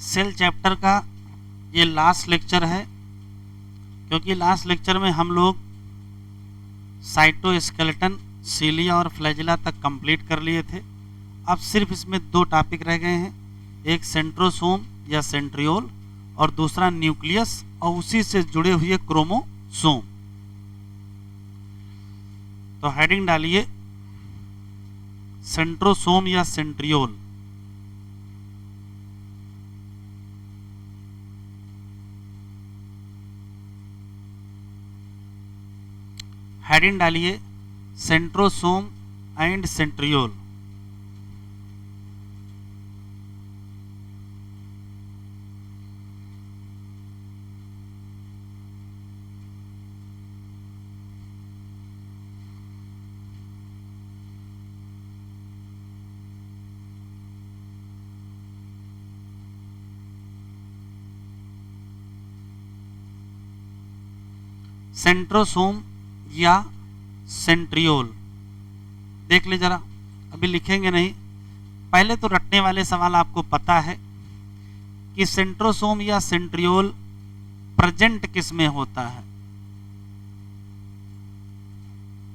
Cell chapter का ये last lecture है, क्योंकि लास्ट लेक्चर में हम लोग साइटोस्केलेटन, सीलिया और फ्लैजिला तक कंप्लीट कर लिए थे। अब सिर्फ इसमें दो टॉपिक रह गए हैं, एक सेंट्रोसोम या सेंट्रियोल और दूसरा न्यूक्लियस और उसी से जुड़े हुए क्रोमोसोम। तो हेडिंग डालिए सेंट्रोसोम या सेंट्रियोल। हेडिंग डालिए सेंट्रोसोम एंड सेंट्रियोल। सेंट्रोसोम या सेंट्रियोल देख ले जरा, अभी लिखेंगे नहीं, पहले तो रटने वाले सवाल आपको पता है कि सेंट्रोसोम या सेंट्रियोल प्रेजेंट किस में होता है,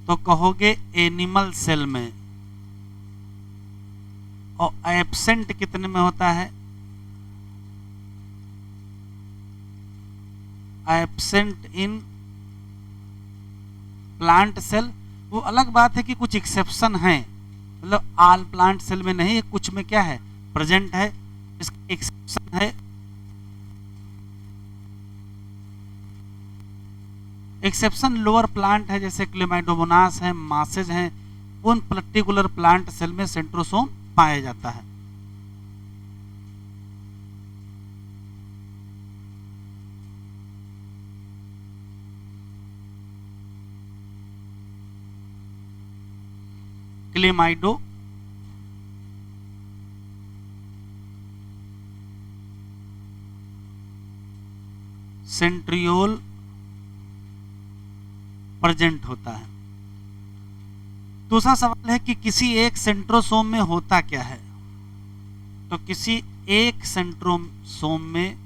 तो कहोगे एनिमल सेल में। और एब्सेंट कितने में होता है, एब्सेंट इन प्लांट सेल। वो अलग बात है कि कुछ एक्सेप्शन हैं, मतलब ऑल प्लांट सेल में नहीं, कुछ में क्या है प्रेजेंट है, इसका एक्सेप्शन है। एक्सेप्शन लोअर प्लांट है, जैसे क्लेमाइडोमोनास है, मासेज हैं, उन पर्टिकुलर प्लांट सेल में सेंट्रोसोम पाया जाता है। क्लेमाइडो सेंट्रियोल प्रेजेंट होता है। दूसरा सवाल है कि किसी एक सेंट्रोसोम में होता क्या है, तो किसी एक सेंट्रोसोम में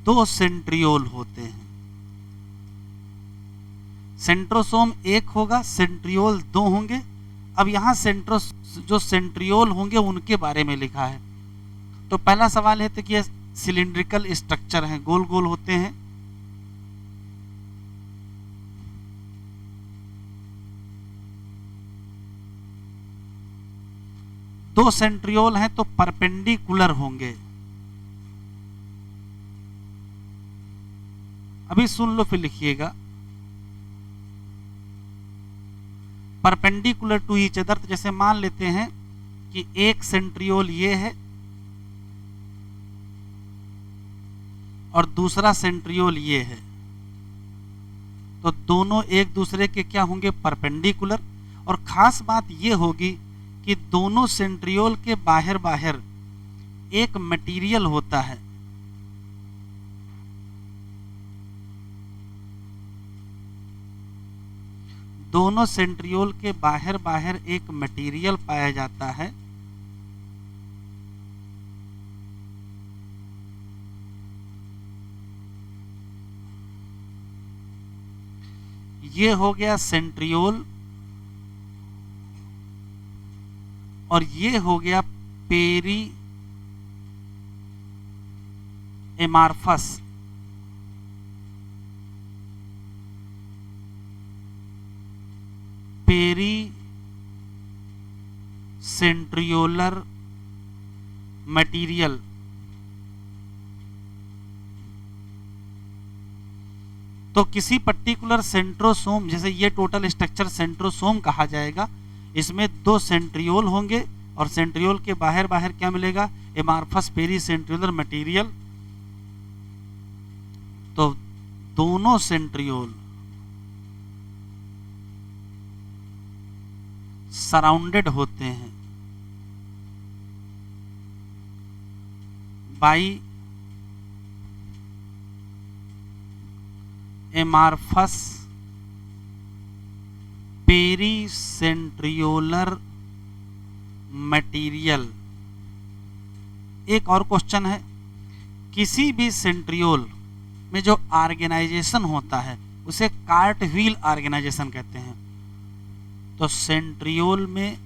दो सेंट्रियोल होते हैं। सेंट्रोसोम एक होगा, सेंट्रियोल दो होंगे। अब यहां जो सेंट्रियोल होंगे उनके बारे में लिखा है। तो पहला सवाल है तो कि सिलिंड्रिकल स्ट्रक्चर हैं, गोल गोल होते हैं। दो सेंट्रियोल हैं तो परपेंडिकुलर होंगे। अभी सुन लो फिर लिखिएगा, परपेंडिकुलर टू ईच अदर। तो जैसे मान लेते हैं कि एक सेंट्रियोल ये है और दूसरा सेंट्रियोल ये है, तो दोनों एक दूसरे के क्या होंगे परपेंडिकुलर। और खास बात ये होगी कि दोनों सेंट्रियोल के बाहर बाहर एक मटेरियल होता है, दोनों सेंट्रियोल के बाहर बाहर एक मटेरियल पाया जाता है। ये हो गया सेंट्रियोल और ये हो गया peri amorphous. Peri centriolar material. तो किसी पर्टिकुलर सेंट्रोसोम, जैसे ये टोटल स्ट्रक्चर सेंट्रोसोम कहा जाएगा, इसमें दो सेंट्रियोल होंगे और सेंट्रियोल के बाहर बाहर क्या मिलेगा, एमार्फस पेरी सेंट्रियोलर मटेरियल। तो दोनों सेंट्रियोल सराउंडेड होते हैं बाई एमार्फस पेरीसेंट्रियोलर मटेरियल। एक और क्वेश्चन है, किसी भी सेंट्रियोल में जो ऑर्गेनाइजेशन होता है उसे कार्ट व्हील ऑर्गेनाइजेशन कहते हैं। तो सेंट्रियोल में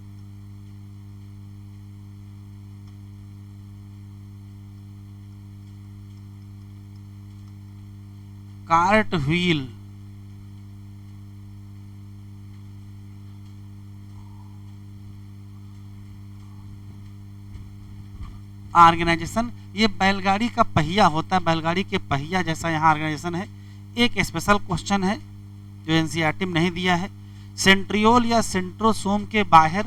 कार्ट व्हील ऑर्गेनाइजेशन, ये बैलगाड़ी का पहिया होता है, बैलगाड़ी के पहिया जैसा यहाँ ऑर्गेनाइजेशन है। एक स्पेशल क्वेश्चन है जो एनसीईआरटी में नहीं दिया है, सेंट्रियोल या सेंट्रोसोम के बाहर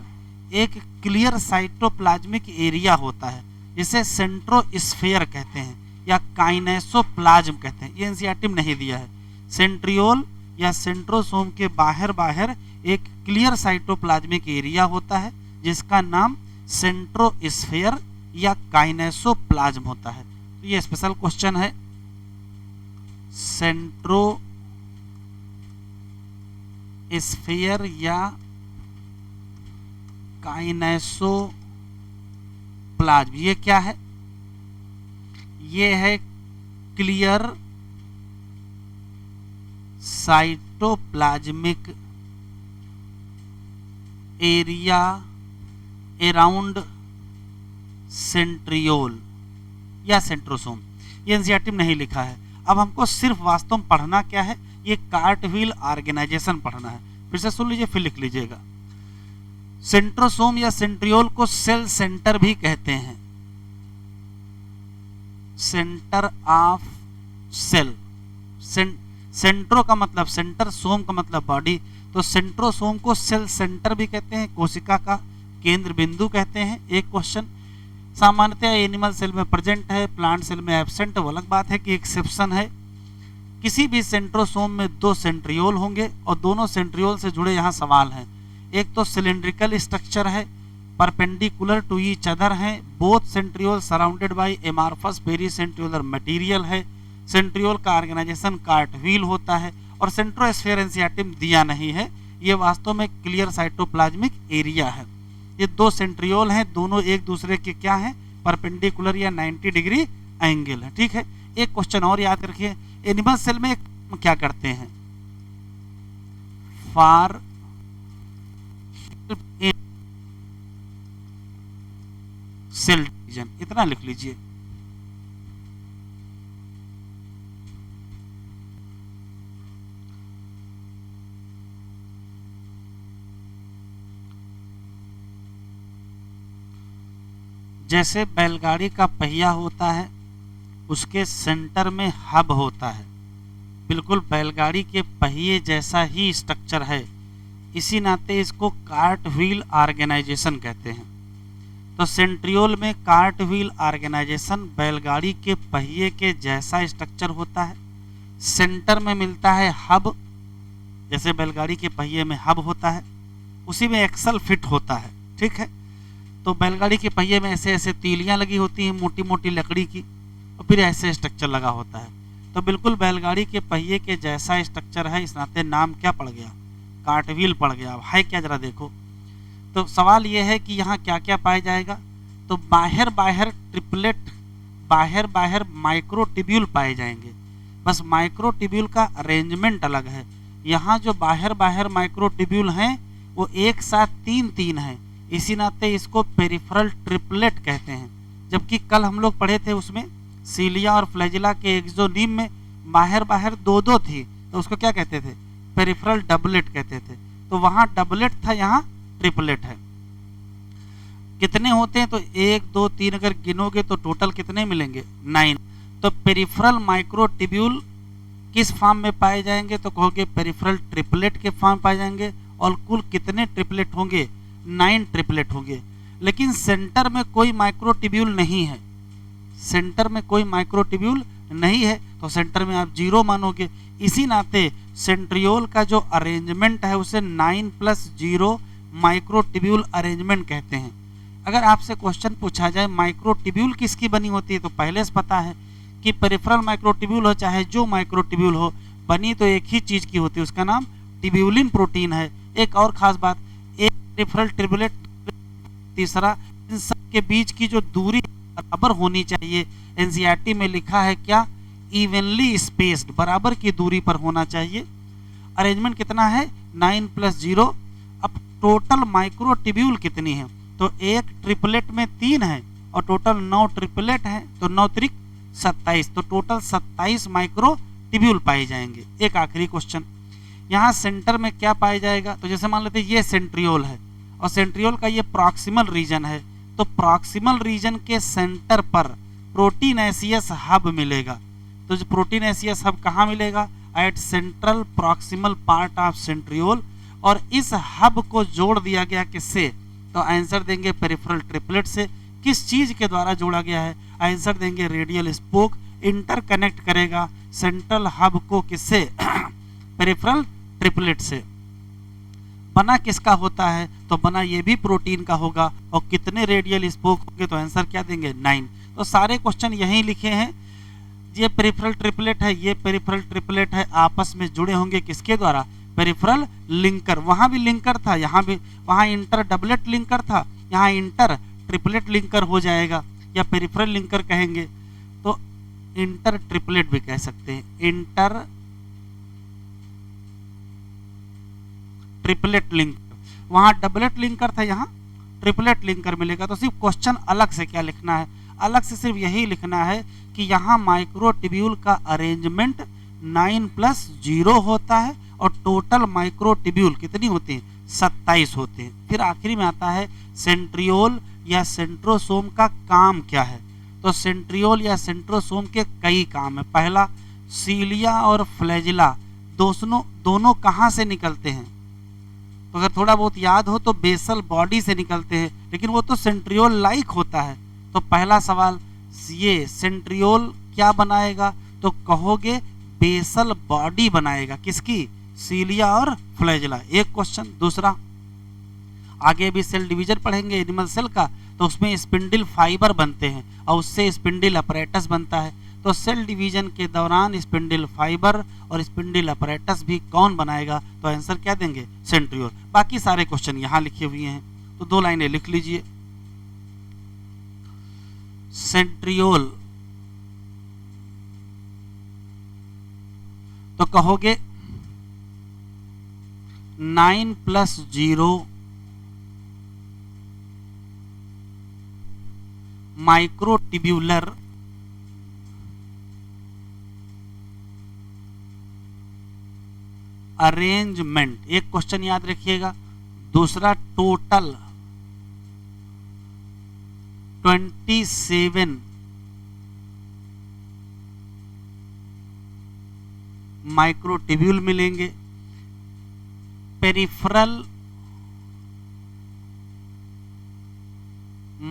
एक क्लियर साइटोप्लाज्मिक एरिया होता है जिसे सेंट्रोस्फेयर कहते हैं या काइनेसोप्लाज्म कहते हैं। ये एनसीईआरटी में नहीं दिया है। सेंट्रियोल या सेंट्रोसोम के बाहर एक क्लियर साइटोप्लाज्मिक एरिया होता है जिसका नाम सेंट्रोस्फेयर या काइनेसोप्लाज्म होता है। तो ये स्पेशल क्वेश्चन है, सेंट्रोस्फेयर या काइनेसोप्लाज्म ये क्या है? ये है clear cytoplasmic area around centriole या सेंट्रोसोम। ये एनसीईआरटी में नहीं लिखा है। अब हमको सिर्फ वास्तव में पढ़ना क्या है, ये कार्ट व्हील ऑर्गेनाइजेशन पढ़ना है। फिर से सुन लीजिए, फिर लिख लीजिएगा। सेंट्रोसोम या सेंट्रियोल को सेल सेंटर भी कहते हैं, सेंटर ऑफ सेल। सेंट्रो का मतलब सेंटर, सोम का मतलब बॉडी, तो सेंट्रोसोम को सेल सेंटर भी कहते हैं, कोशिका का केंद्र बिंदु कहते हैं। एक क्वेश्चन, सामान्यतः एनिमल सेल में प्रेजेंट है, प्लांट सेल में एब्सेंट है। वो अलग बात है कि एक्सेप्शन है। किसी भी सेंट्रोसोम में 2 सेंट्रियोल होंगे और दोनों सेंट्रियोल से जुड़े यहाँ सवाल हैं। एक तो सिलिंड्रिकल स्ट्रक्चर है, परपेंडिकुलर टू ईच अदर हैं, both centriole surrounded by amorphous pericentriolar material है। सेंट्रियोल का ऑर्गेनाइजेशन कार्ट व्हील होता है और सेंट्रोस्फेयर एनसीईआरटी में दिया नहीं है। ये वास्तव में क्लियर साइटोप्लाज्मिक एरिया है। ये 2 सेंट्रियोल हैं, दोनों एक दूसरे के क्या हैं, परपेंडिकुलर या 90 डिग्री एंगल है। ठीक है। एक क्वेश्चन और याद रखिए, एनिमल सेल में क्या करते हैं, फॉर सेल डिवीजन, इतना लिख लीजिए। जैसे बैलगाड़ी का पहिया होता है, उसके सेंटर में हब होता है, बिल्कुल बैलगाड़ी के पहिए जैसा ही स्ट्रक्चर है, इसी नाते इसको कार्ट व्हील ऑर्गेनाइजेशन कहते हैं। तो सेंट्रियोल में कार्ट व्हील ऑर्गेनाइजेशन बैलगाड़ी के पहिए के जैसा स्ट्रक्चर होता है। सेंटर में मिलता है हब, जैसे बैलगाड़ी के पहिए में हब होता है, उसी में एक्सल फिट होता है। ठीक है। तो बैलगाड़ी के पहिए में ऐसे ऐसे तीलियां लगी होती हैं मोटी मोटी लकड़ी की, और फिर ऐसे स्ट्रक्चर लगा होता है। तो बिल्कुल बैलगाड़ी के पहिए के जैसा स्ट्रक्चर है, इस नाते नाम क्या पड़ गया, कार्ट व्हील पड़ गया। अब है क्या, जरा देखो। तो सवाल ये है कि यहाँ क्या क्या पाया जाएगा। तो बाहर ट्रिपलेट, बाहर माइक्रोट्यूब्यूल पाए जाएंगे। बस माइक्रोट्यूब्यूल का अरेंजमेंट अलग है। यहाँ जो बाहर माइक्रोट्यूब्यूल हैं वो एक साथ 3 हैं, इसी नाते इसको पेरिफेरल ट्रिपलेट कहते हैं। जबकि कल हम लोग पढ़े थे उसमें सीलिया और फ्लैजिला के एक्सोनीम में बाहर 2 थी, तो उसको क्या कहते थे, पेरिफेरल डबलेट कहते थे। तो वहाँ डबलेट था, यहाँ ट्रिपलेट है। कितने होते हैं, तो 1 2 3 अगर गिनोगे तो टोटल कितने मिलेंगे, 9। तो पेरिफेरल माइक्रोट्यूब्यूल किस फॉर्म में पाए जाएंगे, तो कहोगे पेरिफेरल ट्रिपलेट के फॉर्म पाए जाएंगे। और कुल कितने ट्रिपलेट होंगे, 9 ट्रिपलेट होंगे। लेकिन सेंटर में कोई माइक्रोट्यूब्यूल नहीं है, सेंटर में कोई माइक्रोट्यूब्यूल नहीं है, तो सेंटर में आप 0 मानोगे। इसी नाते सेंट्रियोल का जो अरेंजमेंट है उसे 9+0 माइक्रोट्यूब्यूल अरेंजमेंट कहते हैं। अगर आपसे क्वेश्चन पूछा जाए माइक्रोट्यूब्यूल किसकी बनी होती है, तो पहले से पता है कि पेरिफेरल माइक्रोट्यूब्यूल हो चाहे जो माइक्रोट्यूब्यूल हो, बनी तो एक ही चीज की होती है, उसका नाम ट्यूब्यूलिन प्रोटीन है। एक और खास बात, एक पेरिफेरल ट्रिपलेट तीसरा, इन सब के बीच की जो दूरी बराबर होनी चाहिए। एनसीईआरटी में लिखा है क्या, इवनली स्पेस्ड, बराबर की दूरी पर होना चाहिए। अरेंजमेंट कितना है, 9 + 0। अब टोटल माइक्रोट्यूब्यूल कितनी है, तो एक ट्रिपलेट में 3 है और टोटल 9 ट्रिपलेट है, तो 9 त्रिक 27, तो टोटल 27 माइक्रोट्यूब्यूल पाए जाएंगे। एक आखिरी क्वेश्चन, यहाँ सेंटर में क्या पाया जाएगा, तो जैसे मान लेते हैं ये सेंट्रियोल है और सेंट्रियोल का ये प्रॉक्सिमल रीजन है, तो प्रॉक्सिमल रीजन के सेंटर पर प्रोटीनेशियस हब मिलेगा। तो जो प्रोटीनेशियस हब कहाँ मिलेगा, at central proximal part of centriole, और इस हब को जोड़ दिया गया किससे, तो आंसर देंगे पेरिफेरल ट्रिपलेट से। किस चीज के द्वारा जोड़ा गया है, आंसर देंगे रेडियल स्पोक। इंटरकनेक्ट करेगा सेंट्रल हब को किससे, पेरिफेरल ट्रिपलेट से। बना किसका होता है, तो बना ये भी प्रोटीन का होगा, और कितने रेडियल स्पोक होंगे, तो आंसर क्या देंगे, 9। तो सारे क्वेश्चन यही लिखे हैं। ये पेरिफेरल ट्रिपलेट है, ये पेरिफेरल ट्रिपलेट है, आपस में जुड़े होंगे किसके द्वारा, पेरिफेरल लिंकर। वहां भी लिंकर था, यहाँ भी, वहां इंटर डबलेट लिंकर था, यहाँ इंटर ट्रिपलेट लिंकर हो जाएगा, या पेरिफेरल लिंकर कहेंगे, तो इंटर ट्रिपलेट भी कह सकते हैं, इंटर ट्रिपलेट लिंकर। वहां डबलेट लिंकर था, यहाँ ट्रिपलेट लिंकर मिलेगा। तो सिर्फ क्वेश्चन अलग से क्या लिखना है, अलग से सिर्फ यही लिखना है कि यहाँ माइक्रोट्यूब्यूल का अरेंजमेंट 9 + 0 होता है और टोटल माइक्रोट्यूब्यूल कितनी होती है, 27 होते हैं। फिर आखिरी में आता है सेंट्रियोल या सेंट्रोसोम का काम क्या है, तो सेंट्रियोल या सेंट्रोसोम के कई काम है। पहला, सीलिया और फ्लैजिला दोनों कहाँ से निकलते हैं, तो अगर थोड़ा बहुत याद हो तो बेसल बॉडी से निकलते हैं, लेकिन वो तो सेंट्रियोल लाइक होता है। तो पहला सवाल, ये सेंट्रियोल क्या बनाएगा, तो कहोगे बेसल बॉडी बनाएगा, किसकी, सीलिया और फ्लैजिला। एक क्वेश्चन। दूसरा, आगे भी सेल डिवीजन पढ़ेंगे एनिमल सेल का, तो उसमें स्पिंडल फाइबर बनते हैं और उससे स्पिंडल अपरेटस बनता है। तो सेल डिवीजन के दौरान स्पिंडल फाइबर और स्पिंडल अपरेटस भी कौन बनाएगा, तो आंसर क्या देंगे, सेंट्रियोल। बाकी सारे क्वेश्चन यहाँ लिखे हुए हैं, तो 2 लाइनें लिख लीजिए। सेंट्रियोल, तो कहोगे 9 + 0 माइक्रोट्यूब्यूलर अरेंजमेंट। एक क्वेश्चन याद रखिएगा। दूसरा, टोटल 27 माइक्रोट्यूब्यूल मिलेंगे। पेरिफेरल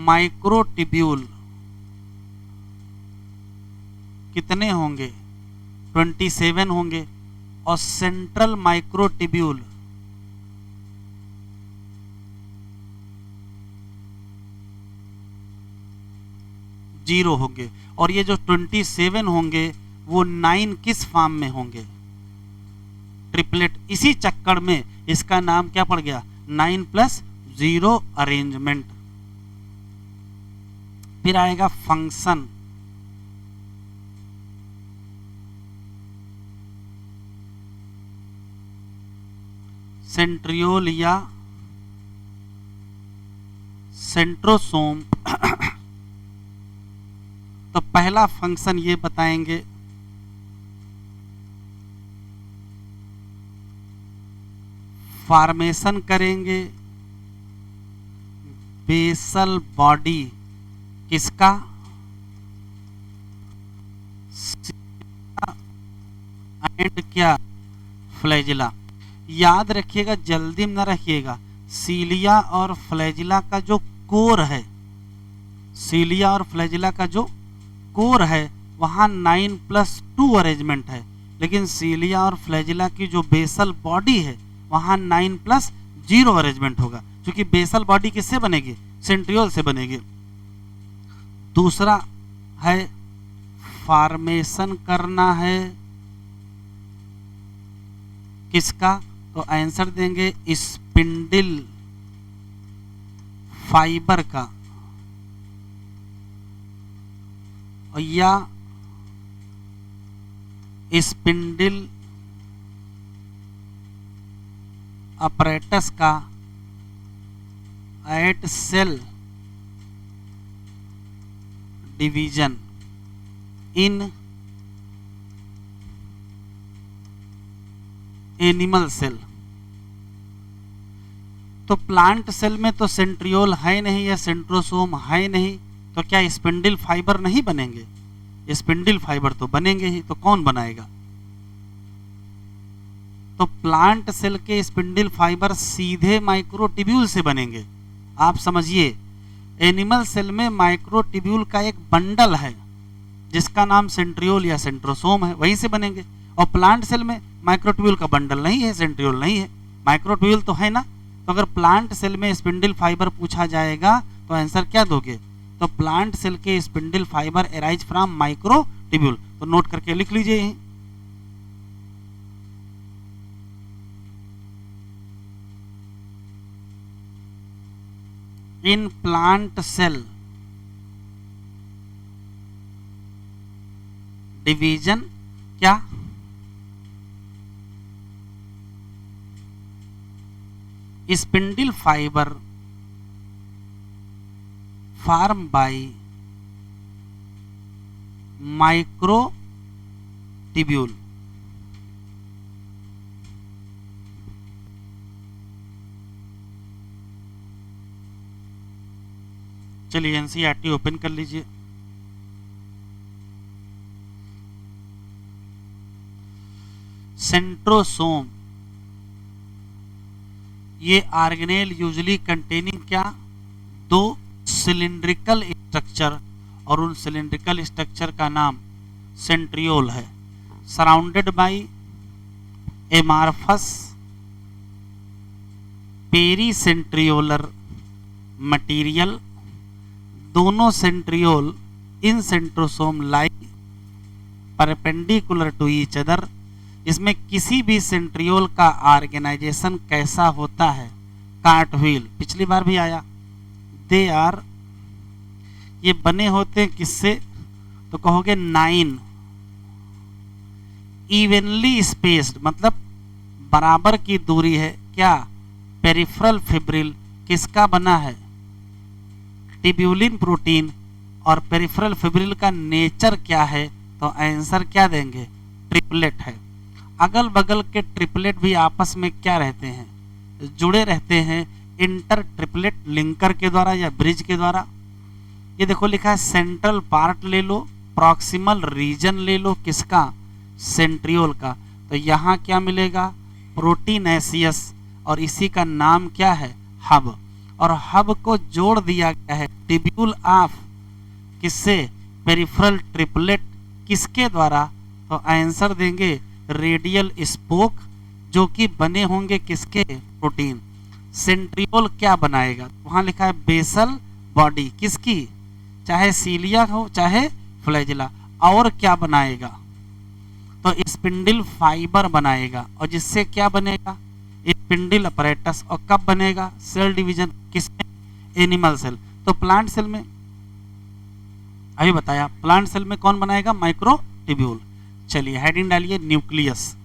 माइक्रोट्यूब्यूल कितने होंगे, 27 होंगे, और सेंट्रल माइक्रोट्यूब्यूल 0 होंगे। और ये जो 27 होंगे वो 9 किस फॉर्म में होंगे, ट्रिपलेट। इसी चक्कर में इसका नाम क्या पड़ गया, 9 + 0 अरेंजमेंट। फिर आएगा फंक्शन। सेंट्रियोल या सेंट्रोसोम तो पहला फंक्शन ये बताएंगे, फॉर्मेशन करेंगे बेसल बॉडी किसका, एंड क्या, फ्लैजिला। याद रखिएगा, जल्दी में न रखिएगा, सीलिया और फ्लैजिला का जो कोर है, सीलिया और फ्लैजिला का जो कोर है वहां 9 + 2 अरेंजमेंट है, लेकिन सीलिया और फ्लैजिला की जो बेसल बॉडी है वहां 9 + 0 अरेंजमेंट होगा, क्योंकि बेसल बॉडी किससे बनेगी, सेंट्रियोल से बनेगी। दूसरा है फॉर्मेशन करना है किसका, तो आंसर देंगे स्पिंडल फाइबर का या स्पिंडल अपरेटस का at cell division in animal cell. तो प्लांट सेल में तो सेंट्रियोल है नहीं या सेंट्रोसोम है नहीं, तो क्या स्पिंडल फाइबर नहीं बनेंगे? स्पिंडल फाइबर तो बनेंगे ही, तो कौन बनाएगा? तो प्लांट सेल के स्पिंडल फाइबर सीधे माइक्रोट्यूब्यूल से बनेंगे। आप समझिए, एनिमल सेल में माइक्रोट्यूब्यूल का एक बंडल है जिसका नाम सेंट्रियोल या सेंट्रोसोम है, वहीं से बनेंगे। और प्लांट सेल में माइक्रोट्यूब्यूल का बंडल नहीं है, सेंट्रियोल नहीं है, माइक्रोट्यूब्यूल तो है ना। तो अगर प्लांट सेल में स्पिंडल फाइबर पूछा जाएगा तो आंसर क्या दोगे? तो प्लांट सेल के spindle fibre arise from microtubule. तो नोट करके लिख लीजिए। इन प्लांट सेल डिवीजन क्या? Spindle fibre form by microtubule. चलिए एनसीईआरटी ओपन कर लीजिए। सेंट्रोसोम, ये ऑर्गेनेल यूजुअली कंटेनिंग क्या? दो सिलिंड्रिकल स्ट्रक्चर, और उन सिलिंड्रिकल स्ट्रक्चर का नाम सेंट्रियोल है। Surrounded by amorphous pericentriolar material. दोनों centriole in centrosome lie perpendicular to each other. इसमें किसी भी सेंट्रियोल का ऑर्गेनाइजेशन कैसा होता है? कार्टव्हील, पिछली बार भी आया। दे आर, ये बने होते हैं किससे? तो कहोगे 9 इवनली स्पेस्ड, मतलब बराबर की दूरी है। क्या? पेरिफेरल फिब्रिल किसका बना है? Tubulin protein. और पेरिफेरल फिब्रिल का नेचर क्या है? तो आंसर क्या देंगे? ट्रिपलेट है। अगल बगल के ट्रिपलेट भी आपस में क्या रहते हैं? जुड़े रहते हैं इंटर ट्रिपलेट लिंकर के द्वारा या ब्रिज के द्वारा। ये देखो लिखा है सेंट्रल पार्ट ले लो, प्रॉक्सिमल रीजन ले लो, किसका? सेंट्रियोल का। तो यहाँ क्या मिलेगा? प्रोटीनेसियस, और इसी का नाम क्या है? हब। और हब को जोड़ दिया गया है ट्यूब्यूल ऑफ किससे? Peripheral triplet. किसके द्वारा? तो आंसर देंगे रेडियल स्पोक, जो कि बने होंगे किसके? प्रोटीन। सेंट्रियोल क्या बनाएगा? वहां लिखा है बेसल बॉडी, किसकी? चाहे सीलिया हो चाहे फ्लैजिला। और क्या बनाएगा? तो स्पिंडल फाइबर बनाएगा, और जिससे क्या बनेगा? Spindle apparatus. और कब बनेगा? सेल डिवीजन किसमें? Animal cell. तो प्लांट सेल में अभी बताया, प्लांट सेल में कौन बनाएगा? माइक्रोट्यूब्यूल। चलिए हेडिंग डालिए न्यूक्लियस।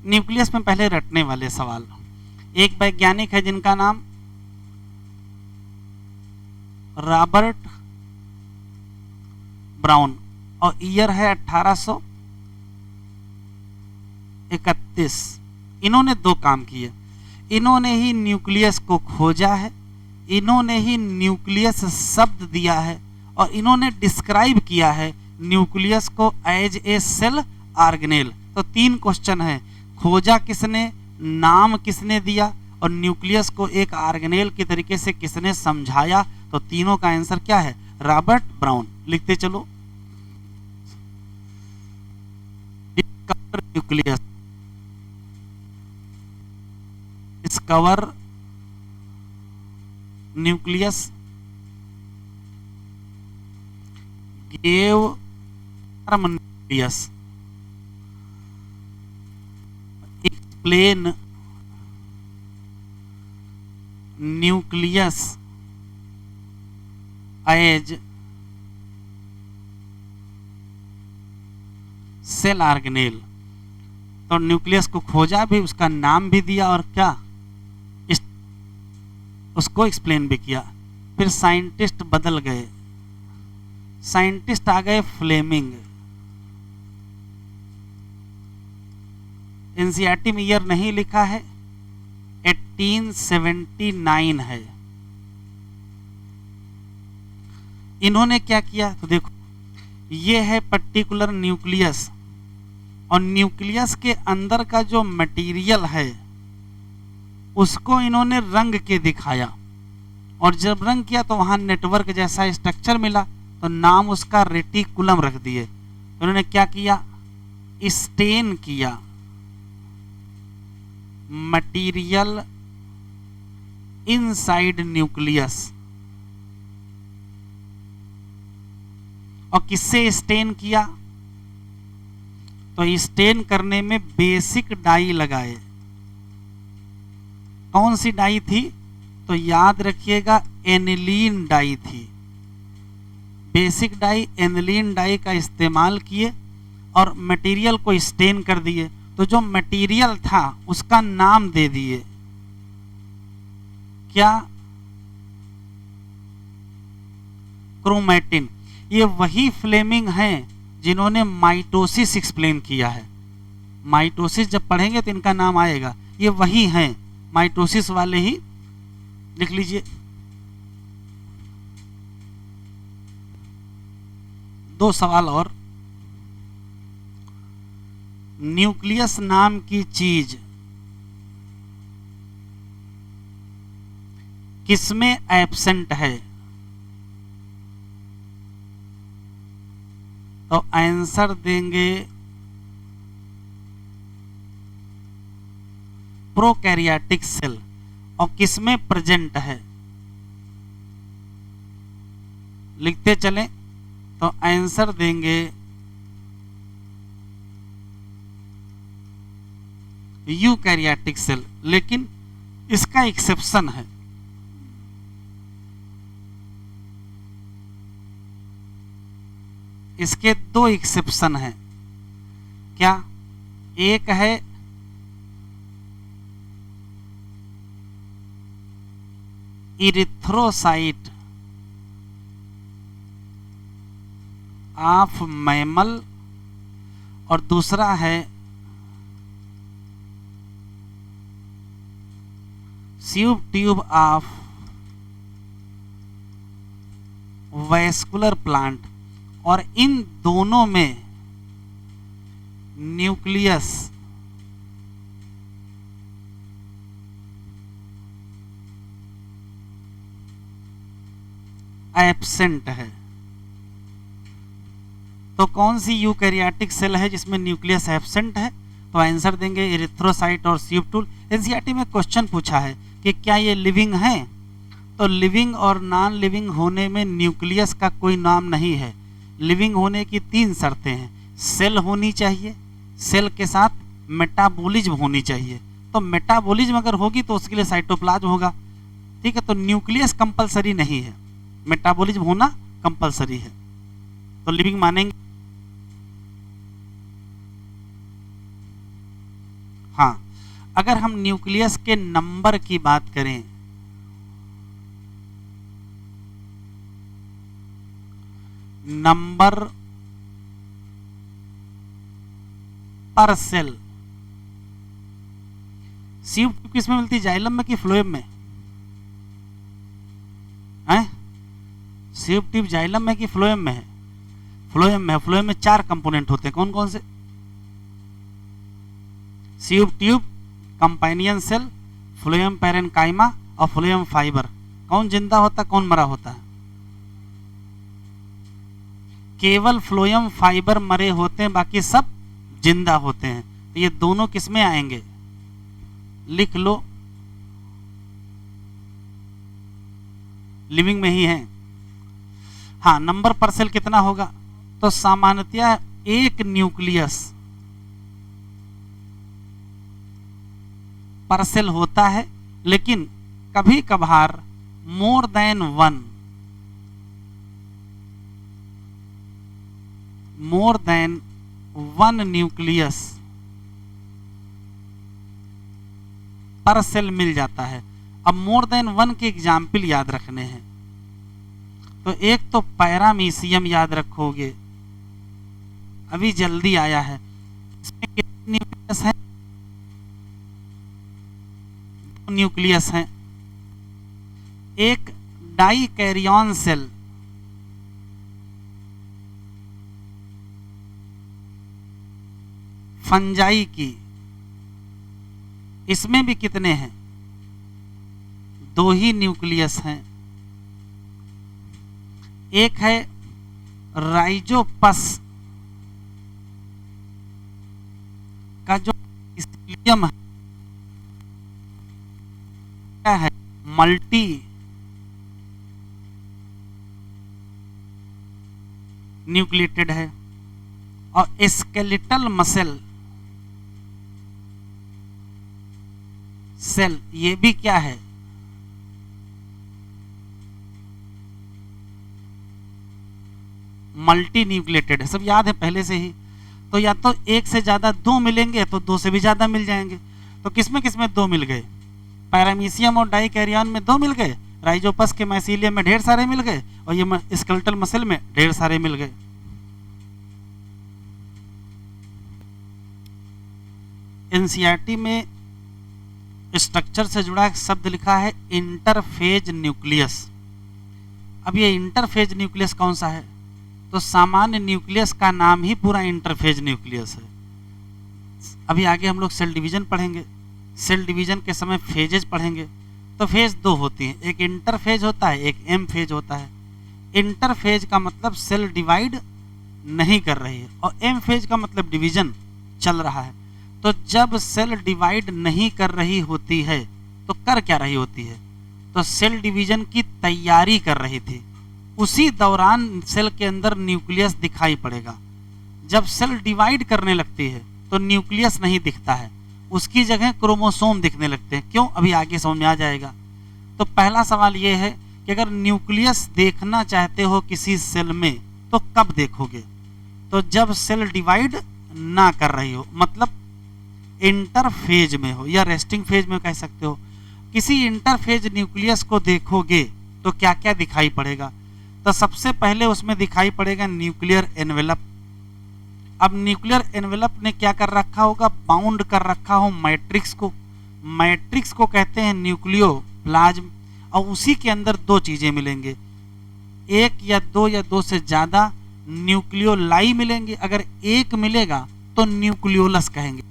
न्यूक्लियस में पहले रटने वाले सवाल। एक वैज्ञानिक है जिनका नाम रॉबर्ट ब्राउन, और ईयर है 1831। इन्होंने दो काम किए। इन्होंने ही न्यूक्लियस को खोजा है, इन्होंने ही न्यूक्लियस शब्द दिया है, और इन्होंने डिस्क्राइब किया है न्यूक्लियस को एज ए सेल ऑर्गेनेल। तो 3 क्वेश्चन है, खोजा किसने, नाम किसने दिया, और न्यूक्लियस को एक ऑर्गेनेल के तरीके से किसने समझाया? तो तीनों का आंसर क्या है? Robert Brown. लिखते चलो। Nucleus cover nucleus gave nucleus explain nucleus as cell organelle. तो न्यूक्लियस को खोजा भी, उसका नाम भी दिया और क्या उसको एक्सप्लेन भी किया। फिर साइंटिस्ट बदल गए, साइंटिस्ट आ गए फ्लेमिंग। एनसीईआरटी में ईयर नहीं लिखा है, 1879 है। इन्होंने क्या किया तो देखो, ये है पर्टिकुलर न्यूक्लियस, और न्यूक्लियस के अंदर का जो मटेरियल है उसको इन्होंने रंग के दिखाया, और जब रंग किया तो वहां नेटवर्क जैसा स्ट्रक्चर मिला, तो नाम उसका रेटिकुलम रख दिए। तो इन्होंने क्या किया, स्टेन किया मटेरियल इनसाइड न्यूक्लियस। और किससे स्टेन किया, तो स्टेन करने में बेसिक डाई लगाए। कौन सी डाई थी, तो याद रखिएगा एनिलीन डाई थी। बेसिक डाई एनिलीन डाई का इस्तेमाल किए और मटेरियल को स्टेन कर दिए। तो जो मटेरियल था उसका नाम दे दिए क्या, क्रोमैटिन। ये वही फ्लेमिंग हैं जिन्होंने माइटोसिस एक्सप्लेन किया है। माइटोसिस जब पढ़ेंगे तो इनका नाम आएगा, ये वही हैं, माइटोसिस वाले ही, लिख लीजिए। दो सवाल और, न्यूक्लियस नाम की चीज किसमें एब्सेंट है, तो आंसर देंगे प्रोकैरियोटिक सेल। और किसमें प्रेजेंट है, लिखते चलें, तो आंसर देंगे यूकैरियोटिक सेल। लेकिन इसका एक्सेप्शन है, इसके दो एक्सेप्शन हैं। क्या, एक है इरिथ्रोसाइट ऑफ मैमल, और दूसरा है स्यूब ट्यूब ऑफ वैस्कुलर प्लांट। और इन दोनों में न्यूक्लियस एब्सेंट है। तो कौन सी यूकैरियोटिक सेल है जिसमें न्यूक्लियस एब्सेंट है, तो आंसर देंगे इरिथ्रोसाइट और स्यूब टूल। एनसीईआरटी में क्वेश्चन पूछा है कि क्या ये लिविंग है, तो लिविंग और नॉन लिविंग होने में न्यूक्लियस का कोई नाम नहीं है। लिविंग होने की तीन शर्तें हैं, सेल होनी चाहिए, सेल के साथ मेटाबॉलिज्म होनी चाहिए। तो मेटाबॉलिज्म अगर होगी तो उसके लिए साइटोप्लाज्म होगा, ठीक है। तो न्यूक्लियस कंपलसरी नहीं है, मेटाबॉलिज्म होना कंपलसरी है, तो लिविंग मानेंगे। हाँ, अगर हम न्यूक्लियस के नंबर की बात करें, नंबर पर सेल, सीव किसमें मिलती है, जाइलम में कि फ्लोएम में है? सीव ट्यूब जाइलम में कि फ्लोएम में है? फ्लोएम में है। फ्लोएम में चार कंपोनेंट होते हैं, कौन कौन से? Sieve tube, companion cell, phloem parenchyma और फ्लोएम फाइबर। कौन जिंदा होता, कौन मरा होता है? केवल फ्लोएम फाइबर मरे होते हैं, बाकी सब जिंदा होते हैं। तो ये दोनों किसमें आएंगे, लिख लो, लिविंग में ही हैं। हाँ, नंबर पर सेल कितना होगा? तो सामान्यतया एक न्यूक्लियस पर सेल होता है, लेकिन कभी कभार मोर देन वन न्यूक्लियस पर सेल मिल जाता है। अब मोर देन वन के एग्जाम्पल याद रखने हैं। तो एक तो पैरामीशियम याद रखोगे, अभी जल्दी आया है। इसमें कितने न्यूक्लियस हैं? दो न्यूक्लियस हैं। एक डाइकैरियन सेल, फंजाई की, इसमें भी कितने हैं? दो ही न्यूक्लियस हैं। एक है राइजोपस का जो स्टीलियम है, क्या है? मल्टी न्यूक्लिएटेड है। और स्केलेटल मसल सेल, ये भी क्या है? मल्टी न्यूक्लिएटेड है। सब याद है पहले से ही। तो या तो एक से ज्यादा दो मिलेंगे, तो दो से भी ज्यादा मिल जाएंगे। तो किसमें किसमें दो मिल गए? पैरामीशियम और डाइकैरियन में दो मिल गए, राइजोपस के माइसीलियम में ढेर सारे मिल गए, और ये स्केलेटल मसल में ढेर सारे मिल गए। एनसीईआरटी में स्ट्रक्चर से जुड़ा एक शब्द लिखा है इंटरफेज न्यूक्लियस। अब ये इंटरफेज न्यूक्लियस कौन सा है? तो सामान्य न्यूक्लियस का नाम ही पूरा इंटरफेज न्यूक्लियस है। अभी आगे हम लोग सेल डिवीजन पढ़ेंगे। सेल डिवीजन के समय फेजेज पढ़ेंगे। तो फेज दो होती हैं, एक इंटरफेज होता है, एक एम फेज होता है। इंटरफेज का मतलब सेल डिवाइड नहीं कर रही है, और एम फेज का मतलब डिवीजन चल रहा है। तो जब सेल डिवाइड नहीं कर रही होती है तो कर क्या रही होती है? तो सेल डिवीजन की तैयारी कर रही थी। उसी दौरान सेल के अंदर न्यूक्लियस दिखाई पड़ेगा। जब सेल डिवाइड करने लगती है तो न्यूक्लियस नहीं दिखता है, उसकी जगह क्रोमोसोम दिखने लगते हैं। क्यों? अभी आगे समझ में आ जाएगा। तो पहला सवाल यह है कि अगर न्यूक्लियस देखना चाहते हो किसी सेल में तो कब देखोगे? तो जब सेल डिवाइड ना कर रही हो, मतलब इंटरफेज में हो या रेस्टिंग फेज में कह सकते हो। किसी इंटरफेज न्यूक्लियस को देखोगे तो क्या क्या दिखाई पड़ेगा? तो सबसे पहले उसमें दिखाई पड़ेगा न्यूक्लियर एनवेलप। अब न्यूक्लियर एनवेलप ने क्या कर रखा होगा? बाउंड कर रखा हो मैट्रिक्स को। मैट्रिक्स को कहते हैं न्यूक्लियोप्लाज्म। और उसी के अंदर दो चीजें मिलेंगे, एक या दो से ज्यादा न्यूक्लियोलाई मिलेंगे। अगर एक मिलेगा तो न्यूक्लियोलस कहेंगे,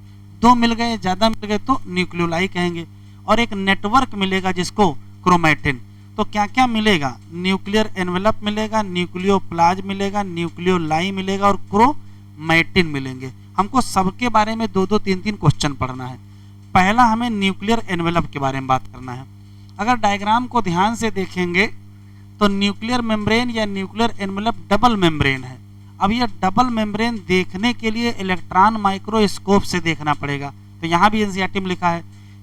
दो मिल गए, ज्यादा मिल गए तो न्यूक्लियोलाई कहेंगे। और एक नेटवर्क मिलेगा जिसको क्रोमैटिन। तो क्या क्या मिलेगा? न्यूक्लियर एनवेलप मिलेगा, न्यूक्लियोप्लाज्म मिलेगा, न्यूक्लियोलाई मिलेगा और क्रोमैटिन मिलेंगे। हमको सबके बारे में दो दो तीन तीन क्वेश्चन पढ़ना है। पहला हमें न्यूक्लियर एनवेलप के बारे में बात करना है। अगर डायग्राम को ध्यान से देखेंगे तो न्यूक्लियर मेम्ब्रेन या न्यूक्लियर एनवेलप डबल मेम्ब्रेन है। अब यह डबल मेम्ब्रेन देखने के लिए इलेक्ट्रॉन माइक्रोस्कोप से देखना पड़ेगा। तो यहाँ भी एनसीईआरटी में लिखा है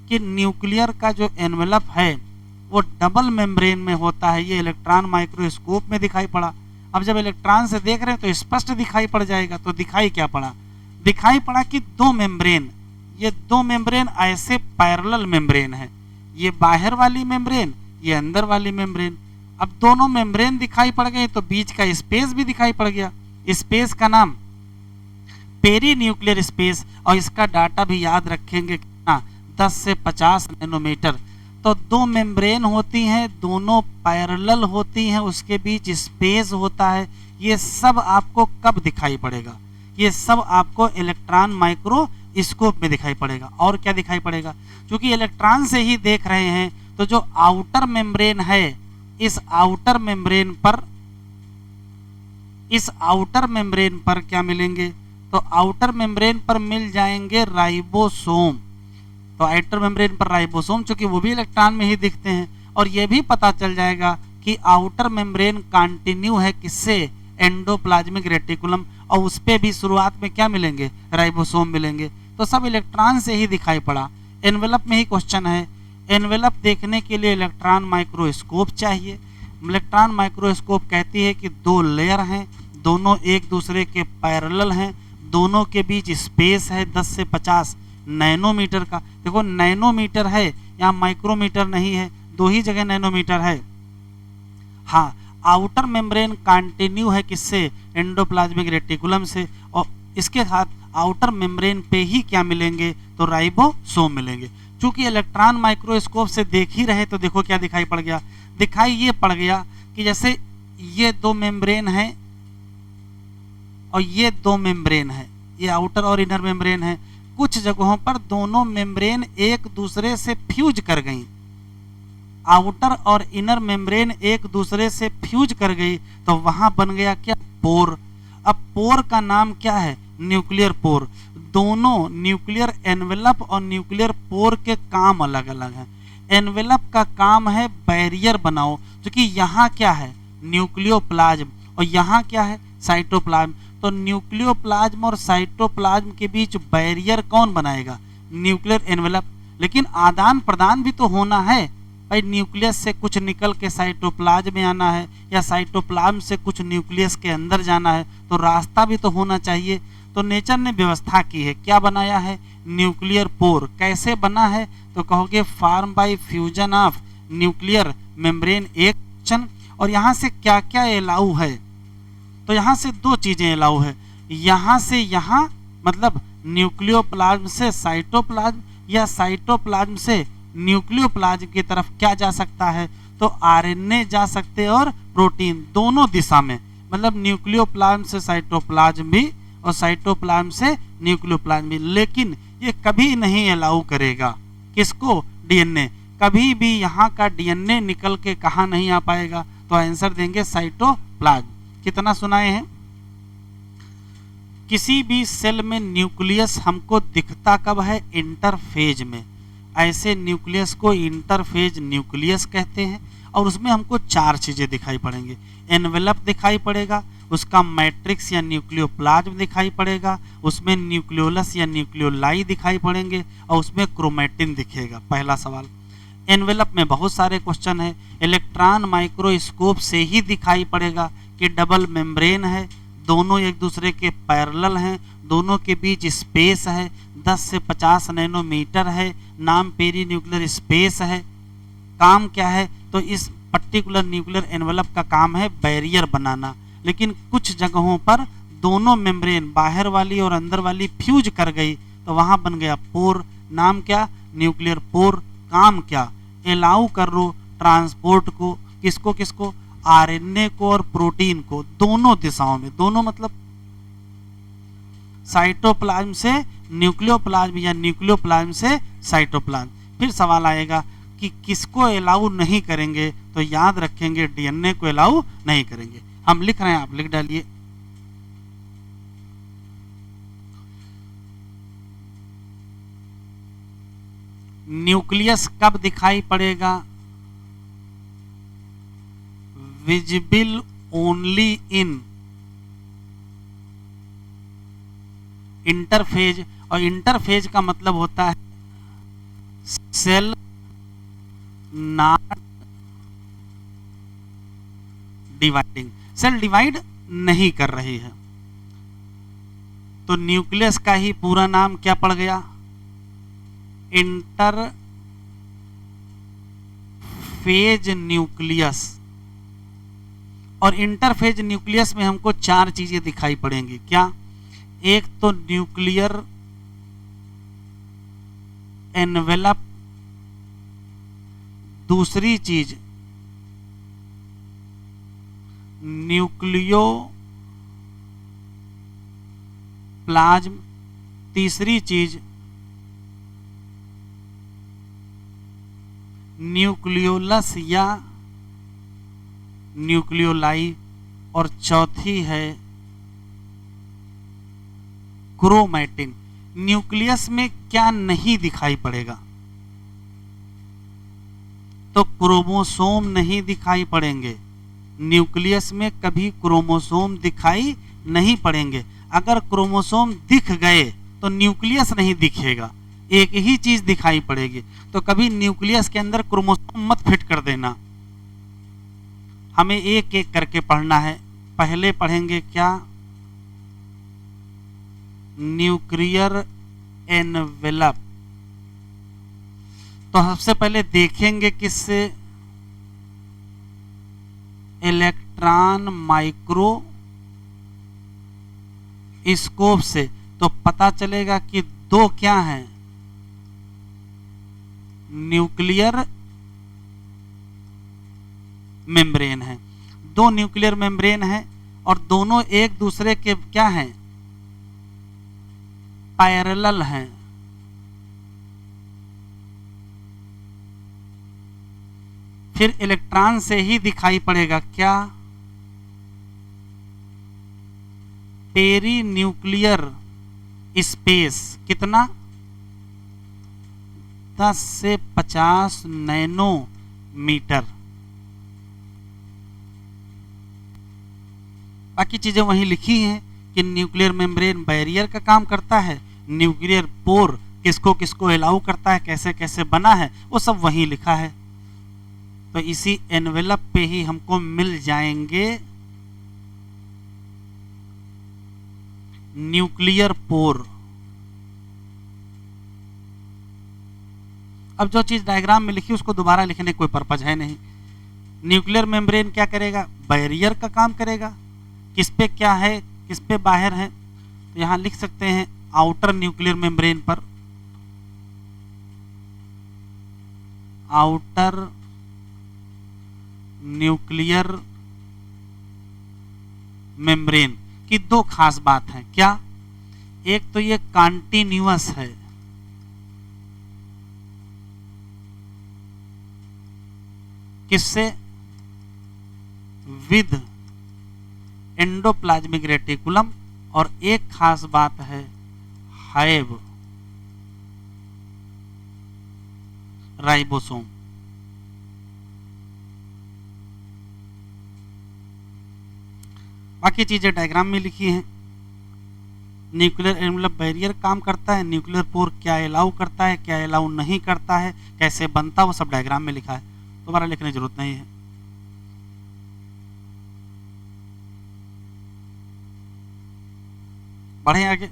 कि न्यूक्लियर का जो एनवेलप है वो डबल मेम्ब्रेन में होता है। ये इलेक्ट्रॉन माइक्रोस्कोप में दिखाई पड़ा। अब जब इलेक्ट्रॉन से देख रहे हैं तो स्पष्ट दिखाई पड़ जाएगा। तो दिखाई क्या पड़ा? दिखाई पड़ा कि दो मेम्ब्रेन, ये दो मेम्ब्रेन ऐसे पैरेलल मेम्ब्रेन है, ये बाहर वाली मेम्ब्रेन, ये अंदर वाली मेम्ब्रेन। अब दोनों मेम्ब्रेन दिखाई पड़ गए तो बीच का स्पेस भी दिखाई पड़ गया। स्पेस का नाम पेरी न्यूक्लियर स्पेस, और इसका डाटा भी याद रखेंगे कितना? 10 से 50 नैनोमीटर। तो दो मेम्ब्रेन होती हैं, दोनों पैरेलल होती हैं, उसके बीच स्पेस होता है। ये सब आपको कब दिखाई पड़ेगा? ये सब आपको इलेक्ट्रॉन माइक्रोस्कोप में दिखाई पड़ेगा। और क्या दिखाई पड़ेगा? क्योंकि इलेक्ट्रॉन से ही देख रहे हैं तो जो आउटर मेम्ब्रेन है, इस आउटर मेम्ब्रेन पर क्या मिलेंगे? तो आउटर मेम्ब्रेन पर मिल जाएंगे राइबोसोम। तो आउटर मेम्ब्रेन पर राइबोसोम, चूंकि वो भी इलेक्ट्रॉन में ही दिखते हैं। और ये भी पता चल जाएगा कि आउटर मेम्ब्रेन कंटिन्यू है किससे, एंडोप्लाज्मिक रेटिकुलम, और उस पे भी शुरुआत में क्या मिलेंगे, राइबोसोम मिलेंगे। तो सब इलेक्ट्रॉन से ही दिखाई पड़ा। एनवेलप में ही क्वेश्चन है, एनवेलप देखने के लिए इलेक्ट्रॉन माइक्रोस्कोप चाहिए। इलेक्ट्रॉन माइक्रोस्कोप कहती है कि दो लेयर हैं, दोनों एक दूसरे के पैरेलल हैं, दोनों के बीच स्पेस है 10 से 50 नैनोमीटर का। देखो नैनोमीटर है, यहाँ माइक्रोमीटर नहीं है, दो ही जगह नैनोमीटर है। हाँ, आउटर मेम्ब्रेन कंटिन्यू है किससे, एंडोप्लाज्मिक रेटिकुलम से, और इसके साथ आउटर मेम्ब्रेन पे ही क्या मिलेंगे, तो राइबोसोम मिलेंगे। चूंकि इलेक्ट्रॉन माइक्रोस्कोप से देख ही रहे तो देखो क्या दिखाई पड़ गया, दिखाई ये पड़ गया कि जैसे ये दो मेम्ब्रेन है और ये दो मेम्ब्रेन है, ये आउटर और इनर मेम्ब्रेन है। कुछ जगहों पर दोनों मेम्ब्रेन एक दूसरे से फ्यूज कर गई, आउटर और इनर मेम्ब्रेन एक दूसरे से फ्यूज कर गई, तो वहां बन गया क्या, पोर। अब पोर का नाम क्या है, न्यूक्लियर पोर। दोनों न्यूक्लियर एनवेलप और न्यूक्लियर पोर के काम अलग अलग हैं। एनवेलप का काम है बैरियर बनाओ, क्योंकि यहाँ क्या है, न्यूक्लियोप्लाज्म, और यहाँ क्या है, साइटोप्लाज्म। तो न्यूक्लियोप्लाज्म और साइटोप्लाज्म के बीच बैरियर कौन बनाएगा, न्यूक्लियर एनवेलप। लेकिन आदान प्रदान भी तो होना है भाई, न्यूक्लियस से कुछ निकल के साइटोप्लाज्म में आना है, या साइटोप्लाज्म से कुछ न्यूक्लियस के अंदर जाना है, तो रास्ता भी तो होना चाहिए। तो नेचर ने व्यवस्था की है, क्या बनाया है, न्यूक्लियर पोर। कैसे बना है, तो कहोगे form by fusion of nuclear membrane action. और यहाँ से क्या क्या अलाउ है, तो यहाँ से दो चीजें अलाउ है, यहाँ से यहाँ मतलब न्यूक्लियोप्लाज्म से साइटोप्लाज्म, या साइटोप्लाज्म से न्यूक्लियोप्लाज्म की तरफ क्या जा सकता है, तो आरएनए जा सकते हैं और प्रोटीन, दोनों दिशा में, मतलब न्यूक्लियोप्लाज्म से साइटोप्लाज्म भी और साइटोप्लाज्म से न्यूक्लियोप्लाज्म भी। लेकिन ये कभी नहीं अलाउ करेगा किसको, डीएनए। कभी भी यहाँ का डीएनए निकल के कहाँ नहीं आ पाएगा, तो आंसर देंगे साइटोप्लाज्म। कितना सुनाए हैं, किसी भी सेल में न्यूक्लियस हमको दिखता कब है, इंटरफेज में। ऐसे न्यूक्लियस को इंटरफेज न्यूक्लियस कहते हैं, और उसमें हमको चार चीजें दिखाई पड़ेंगी। एनवेलप दिखाई पड़ेगा, उसका मैट्रिक्स या न्यूक्लियोप्लाज्म दिखाई पड़ेगा, उसमें न्यूक्लियोलस या न्यूक्लियोलाई दिखाई पड़ेंगे, और उसमें क्रोमेटिन दिखेगा। पहला सवाल। एनवेलप में बहुत सारे क्वेश्चन है, इलेक्ट्रॉन माइक्रोस्कोप से ही दिखाई पड़ेगा कि डबल मेम्ब्रेन है, दोनों एक दूसरे के पैरेलल हैं, दोनों के बीच स्पेस है 10 से 50 नैनोमीटर है, नाम पेरी न्यूक्लियर स्पेस है। काम क्या है, तो इस पर्टिकुलर न्यूक्लियर एनवेलप का काम है बैरियर बनाना। लेकिन कुछ जगहों पर दोनों मेम्ब्रेन, बाहर वाली और अंदर वाली फ्यूज कर गई, तो वहां बन गया पोर। नाम क्या, न्यूक्लियर पोर। काम क्या, अलाउ कर रो ट्रांसपोर्ट को, किसको किसको, आरएनए को और प्रोटीन को, दोनों दिशाओं में। दोनों मतलब साइटोप्लाज्म से न्यूक्लियोप्लाज्म या न्यूक्लियोप्लाज्म से साइटोप्लाज्म। फिर सवाल आएगा कि किसको अलाउ नहीं करेंगे, तो याद रखेंगे डीएनए को अलाउ नहीं करेंगे। हम लिख रहे हैं, आप लिख डालिए। न्यूक्लियस कब दिखाई पड़ेगा, विजिबल ओनली इन इंटरफेज। और इंटरफेज का मतलब होता है cell not dividing, cell divide नहीं कर रही है। तो न्यूक्लियस का ही पूरा नाम क्या पड़ गया, इंटरफेज न्यूक्लियस। और इंटरफेज न्यूक्लियस में हमको चार चीजें दिखाई पड़ेंगी। क्या, एक तो न्यूक्लियर एनवेलप, दूसरी चीज न्यूक्लियोप्लाज्म, तीसरी चीज न्यूक्लियोलस या न्यूक्लियोलाई, और चौथी है क्रोमैटिन। न्यूक्लियस में क्या नहीं दिखाई पड़ेगा, तो क्रोमोसोम नहीं दिखाई पड़ेंगे। न्यूक्लियस में कभी क्रोमोसोम दिखाई नहीं पड़ेंगे। अगर क्रोमोसोम दिख गए तो न्यूक्लियस नहीं दिखेगा, एक ही चीज दिखाई पड़ेगी। तो कभी न्यूक्लियस के अंदर क्रोमोसोम मत फिट कर देना, हमें एक एक करके पढ़ना है। पहले पढ़ेंगे क्या, न्यूक्लियर एनवेलप। तो सबसे पहले देखेंगे किससे, इलेक्ट्रॉन माइक्रोस्कोप से। तो पता चलेगा कि दो क्या हैं, न्यूक्लियर मेम्ब्रेन है। दो न्यूक्लियर मेम्ब्रेन है और दोनों एक दूसरे के क्या हैं, पैरेलल हैं। फिर इलेक्ट्रॉन से ही दिखाई पड़ेगा क्या, पेरी न्यूक्लियर स्पेस। कितना, 10 से 50 नैनोमीटर। बाकी चीजें वहीं लिखी हैं कि न्यूक्लियर मेम्ब्रेन बैरियर का काम करता है, न्यूक्लियर पोर किसको किसको अलाउ करता है, कैसे कैसे बना है, वो सब वहीं लिखा है। तो इसी एनवेलप पे ही हमको मिल जाएंगे न्यूक्लियर पोर। अब जो चीज डायग्राम में लिखी उसको दोबारा लिखने कोई पर्पज है नहीं। न्यूक्लियर मेम्ब्रेन क्या करेगा, बैरियर का काम करेगा। किस पे क्या है, किस पे बाहर है, तो यहां लिख सकते हैं आउटर न्यूक्लियर मेम्ब्रेन पर, आउटर न्यूक्लियर मेम्ब्रेन की दो खास बात है। क्या, एक तो ये कॉन्टिन्यूअस है, किससे, विद एंडोप्लाज्मिक रेटिकुलम। और एक खास बात है, हैव राइबोसोम। बाकी चीजें डायग्राम में लिखी हैं। न्यूक्लियर एनवेलप बैरियर काम करता है, न्यूक्लियर पोर क्या अलाउ करता है, क्या अलाउ नहीं करता है, कैसे बनता है, वो सब डायग्राम में लिखा है, दोबारा लिखने की जरूरत नहीं है। बढ़े आगे।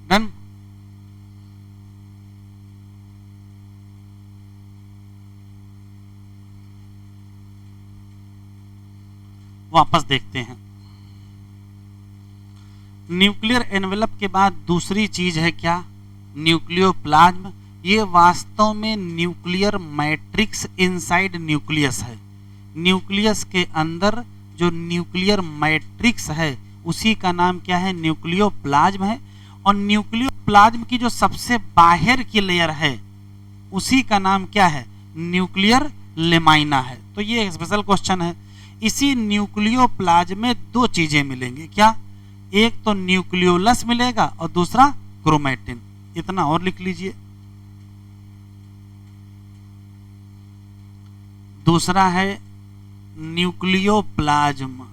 डन। वापस देखते हैं। न्यूक्लियर एनवेलप के बाद दूसरी चीज है क्या, न्यूक्लियोप्लाज्म। ये वास्तव में न्यूक्लियर मैट्रिक्स इनसाइड न्यूक्लियस है। न्यूक्लियस के अंदर जो न्यूक्लियर मैट्रिक्स है उसी का नाम क्या है, न्यूक्लियोप्लाज्म है। और न्यूक्लियोप्लाज्म की जो सबसे बाहर की लेयर है उसी का नाम क्या है, न्यूक्लियर लेमाइना है। तो ये स्पेशल क्वेश्चन है। इसी न्यूक्लियोप्लाज्म में दो चीजें मिलेंगी, क्या, एक तो न्यूक्लियोलस मिलेगा और दूसरा क्रोमैटिन। इतना और लिख लीजिए। दूसरा है न्यूक्लियोप्लाज्म,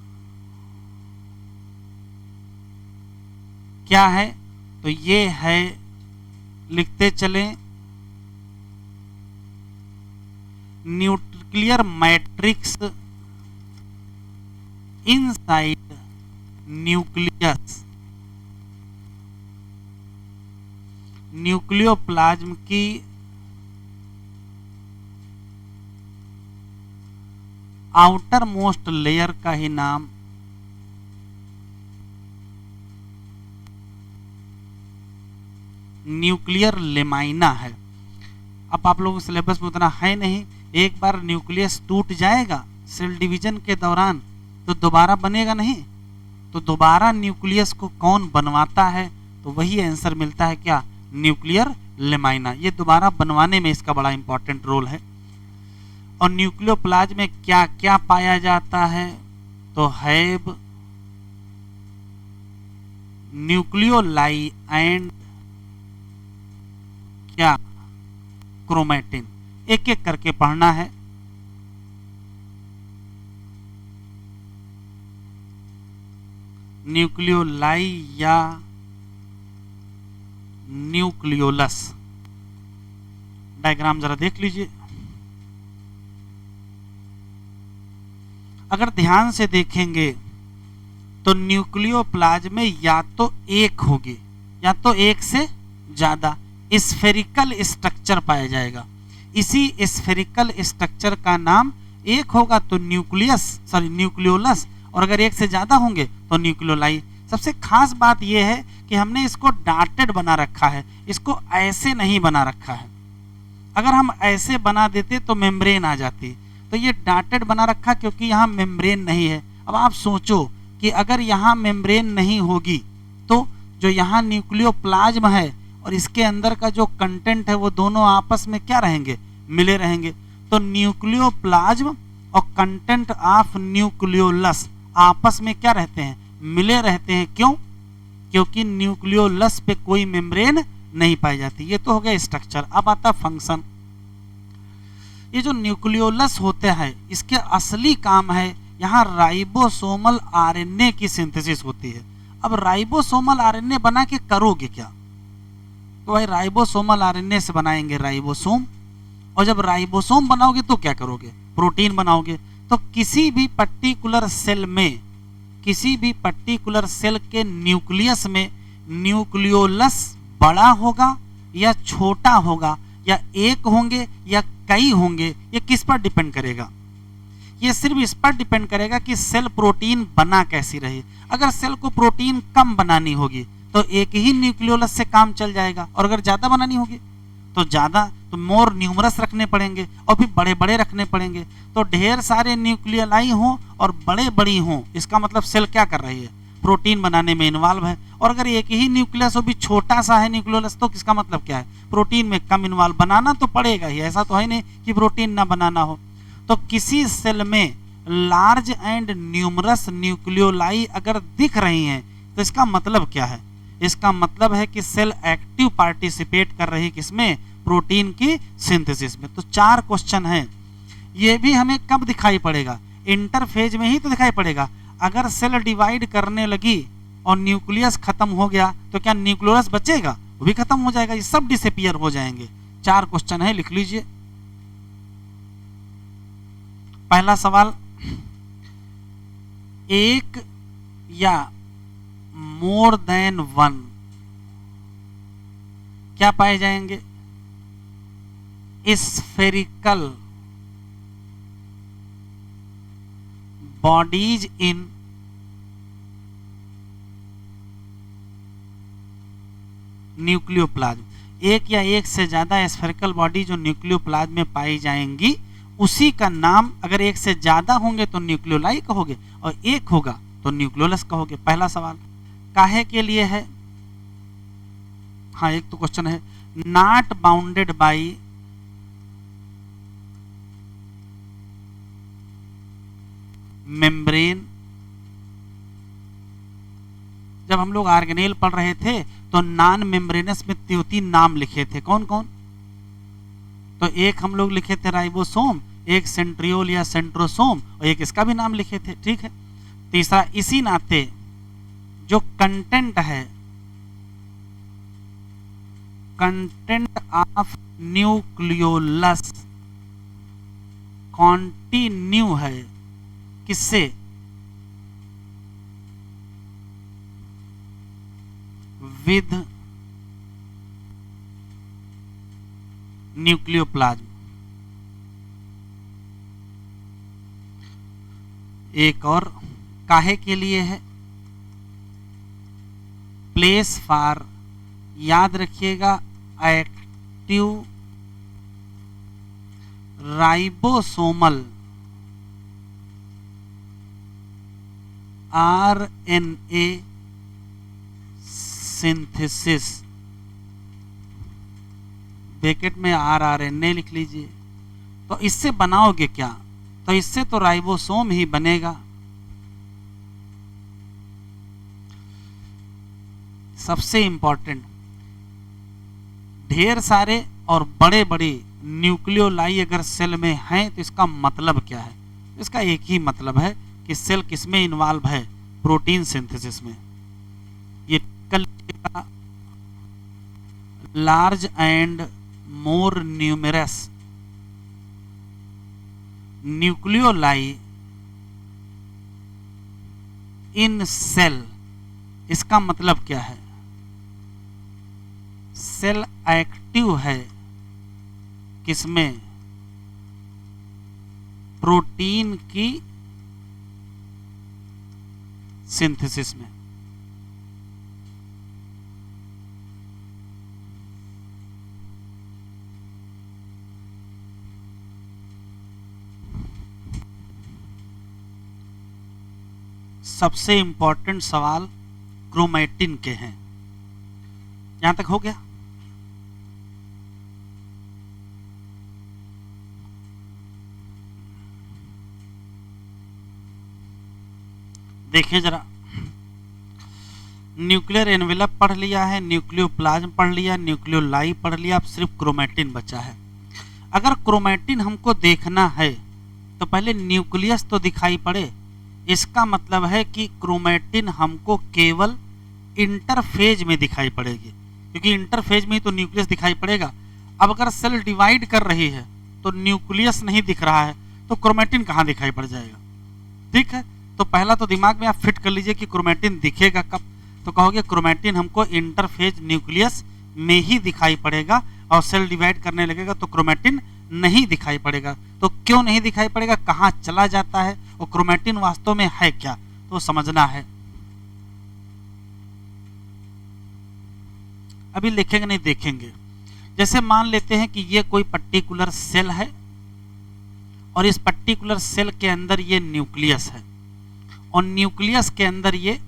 क्या है, तो ये है, लिखते चलें, nuclear matrix inside nucleus. Nucleoplasm की आउटर मोस्ट लेयर का ही नाम न्यूक्लियर लेमाइना है। अब आप लोगों के सिलेबस में उतना है नहीं, एक बार न्यूक्लियस टूट जाएगा सेल डिवीजन के दौरान तो दोबारा बनेगा नहीं। तो दोबारा न्यूक्लियस को कौन बनवाता है, तो तो वही आंसर मिलता है क्या, न्यूक्लियर लेमाइना। ये दोबारा बनवाने में इसका बड़ा इंपॉर्टेंट रोल है। और न्यूक्लियोप्लाज्म में क्या क्या पाया जाता है, तो हैव न्यूक्लियोलाई एंड क्या, क्रोमैटिन। एक एक करके पढ़ना है। न्यूक्लियोलाई या न्यूक्लियोलस, डायग्राम जरा देख लीजिए। अगर ध्यान से देखेंगे तो न्यूक्लियोप्लाज्म में या तो एक होगी या तो एक से ज्यादा स्फेरिकल स्ट्रक्चर पाया जाएगा। इसी स्फेरिकल स्ट्रक्चर का नाम एक होगा तो न्यूक्लियोलस, और अगर एक से ज्यादा होंगे तो न्यूक्लियोलाई। सबसे खास बात यह है कि हमने इसको डाटेड बना रखा है, इसको ऐसे नहीं बना रखा है। अगर हम ऐसे बना देते तो मेम्ब्रेन आ जाती, तो ये डाटेड बना रखा क्योंकि यहाँ मेम्ब्रेन नहीं है। अब आप सोचो कि अगर यहाँ मेम्ब्रेन नहीं होगी तो जो यहाँ न्यूक्लियोप्लाज्म है और इसके अंदर का जो कंटेंट है वो दोनों आपस में क्या रहेंगे, मिले रहेंगे। तो न्यूक्लियोप्लाज्म और कंटेंट ऑफ न्यूक्लियोलस आपस में क्या रहते हैं, मिले रहते हैं। क्यों? क्योंकि न्यूक्लियोलस पे कोई मेम्ब्रेन नहीं पाई जाती। ये तो हो गया स्ट्रक्चर। अब आता फंक्शन। ये जो न्यूक्लियोलस होते हैं इसके असली काम है यहाँ राइबोसोमल आरएनए की सिंथेसिस होती है। अब राइबोसोमल आरएनए बना के करोगे क्या, तो भाई राइबोसोमल आरएनए से बनाएंगे राइबोसोम, और जब राइबोसोम बनाओगे तो क्या करोगे, प्रोटीन बनाओगे। तो किसी भी पर्टिकुलर सेल में, किसी भी पर्टिकुलर सेल के न्यूक्लियस में न्यूक्लियोलस बड़ा होगा या छोटा होगा, या एक होंगे या कई होंगे, ये किस पर डिपेंड करेगा, ये सिर्फ इस पर डिपेंड करेगा कि सेल प्रोटीन बना कैसी रही। अगर सेल को प्रोटीन कम बनानी होगी तो एक ही न्यूक्लियोलस से काम चल जाएगा, और अगर ज्यादा बनानी होगी तो ज्यादा, तो मोर न्यूमरस रखने पड़ेंगे और फिर बड़े बड़े रखने पड़ेंगे। तो ढेर सारे न्यूक्लियोलाई हों और बड़े बड़ी हों, इसका मतलब सेल क्या कर रही है, प्रोटीन बनाने में इन्वॉल्व है। और अगर एक ही न्यूक्लियस हो भी छोटा सा है न्यूक्लियोलस, तो किसका मतलब क्या है, प्रोटीन में कम इन्वॉल्व, बनाना तो पड़ेगा ही, ऐसा तो है नहीं कि प्रोटीन ना बनाना हो। तो किसी सेल में लार्ज एंड न्यूमरस न्यूक्लियोलाई अगर दिख रही हैं तो इसका मतलब क्या है, इसका मतलब है कि सेल एक्टिव पार्टिसिपेट कर रही किसमें, प्रोटीन की सिंथेसिस में। तो 4 क्वेश्चन हैं। ये भी हमें कब दिखाई पड़ेगा, इंटरफेज में ही तो दिखाई पड़ेगा। अगर सेल डिवाइड करने लगी और न्यूक्लियस खत्म हो गया तो क्या न्यूक्लियोलस बचेगा, वो भी खत्म हो जाएगा, ये सब डिसअपीयर हो जाएंगे। 4 क्वेश्चन है, लिख लीजिए। पहला सवाल, एक या मोर देन वन क्या पाए जाएंगे, स्फेरिकल बॉडीज इन न्यूक्लियोप्लाज्म। एक या एक से ज्यादा स्फेरिकल बॉडी जो न्यूक्लियोप्लाज्म में पाई जाएंगी उसी का नाम, अगर एक से ज्यादा होंगे तो न्यूक्लियोलाई कहोगे और एक होगा तो न्यूक्लियोलस कहोगे। पहला सवाल काहे के लिए है, हाँ एक तो क्वेश्चन है, नॉट बाउंडेड बाई मेम्ब्रेन। जब हम लोग ऑर्गेनेल पढ़ रहे थे तो नॉन मेम्ब्रेनस में 3 नाम लिखे थे, कौन कौन, तो एक हम लोग लिखे थे राइबोसोम, एक सेंट्रियोल या सेंट्रोसोम, और एक इसका भी नाम लिखे थे, ठीक है। तीसरा, इसी नाते जो कंटेंट है, कंटेंट ऑफ न्यूक्लियोलस कॉन्टिन्यू है किससे, विद न्यूक्लियोप्लाज्म। एक और काहे के लिए है, प्लेस फॉर, याद रखिएगा, active ribosomal RNA synthesis, bracket में RNA लिख लीजिए। तो इससे बनाओगे क्या? तो इससे तो राइबोसोम ही बनेगा। सबसे इंपॉर्टेंट, ढेर सारे और बड़े बड़े न्यूक्लियोलाई अगर सेल में हैं तो इसका मतलब क्या है? इसका एक ही मतलब है कि सेल किसमें इन्वॉल्व है? प्रोटीन सिंथेसिस में। ये कल large and more numerous nucleoli in cell, इसका मतलब क्या है? सेल एक्टिव है किसमें? प्रोटीन की सिंथेसिस में। सबसे इंपॉर्टेंट सवाल क्रोमैटिन के हैं। यहां तक हो गया? देखिए जरा, न्यूक्लियर एनवेलप पढ़ लिया है, न्यूक्लियोप्लाज्म पढ़ लिया, न्यूक्लियोलाई पढ़ लिया, अब सिर्फ क्रोमैटिन बचा है। अगर क्रोमैटिन हमको देखना है तो पहले न्यूक्लियस तो दिखाई पड़े। इसका मतलब है कि क्रोमैटिन हमको केवल इंटरफेज में दिखाई पड़ेगी, क्योंकि इंटरफेज में ही तो न्यूक्लियस दिखाई पड़ेगा। अब अगर सेल डिवाइड कर रही है तो न्यूक्लियस नहीं दिख रहा है, तो क्रोमैटिन कहाँ दिखाई पड़ जाएगा? ठीक है, तो पहला तो दिमाग में आप फिट कर लीजिए कि क्रोमैटिन दिखेगा कब। तो कहोगे क्रोमैटिन हमको इंटरफेज न्यूक्लियस में ही दिखाई पड़ेगा, और सेल डिवाइड करने लगेगा तो क्रोमैटिन नहीं दिखाई पड़ेगा। तो क्यों नहीं दिखाई पड़ेगा? कहाँ चला जाता है? और क्रोमैटिन वास्तव में है क्या, तो समझना है। अभी लिखेंगे नहीं, देखेंगे। जैसे मान लेते हैं कि ये कोई पर्टिकुलर सेल है और इस पर्टिकुलर सेल के अंदर ये न्यूक्लियस है, और न्यूक्लियस के अंदर ये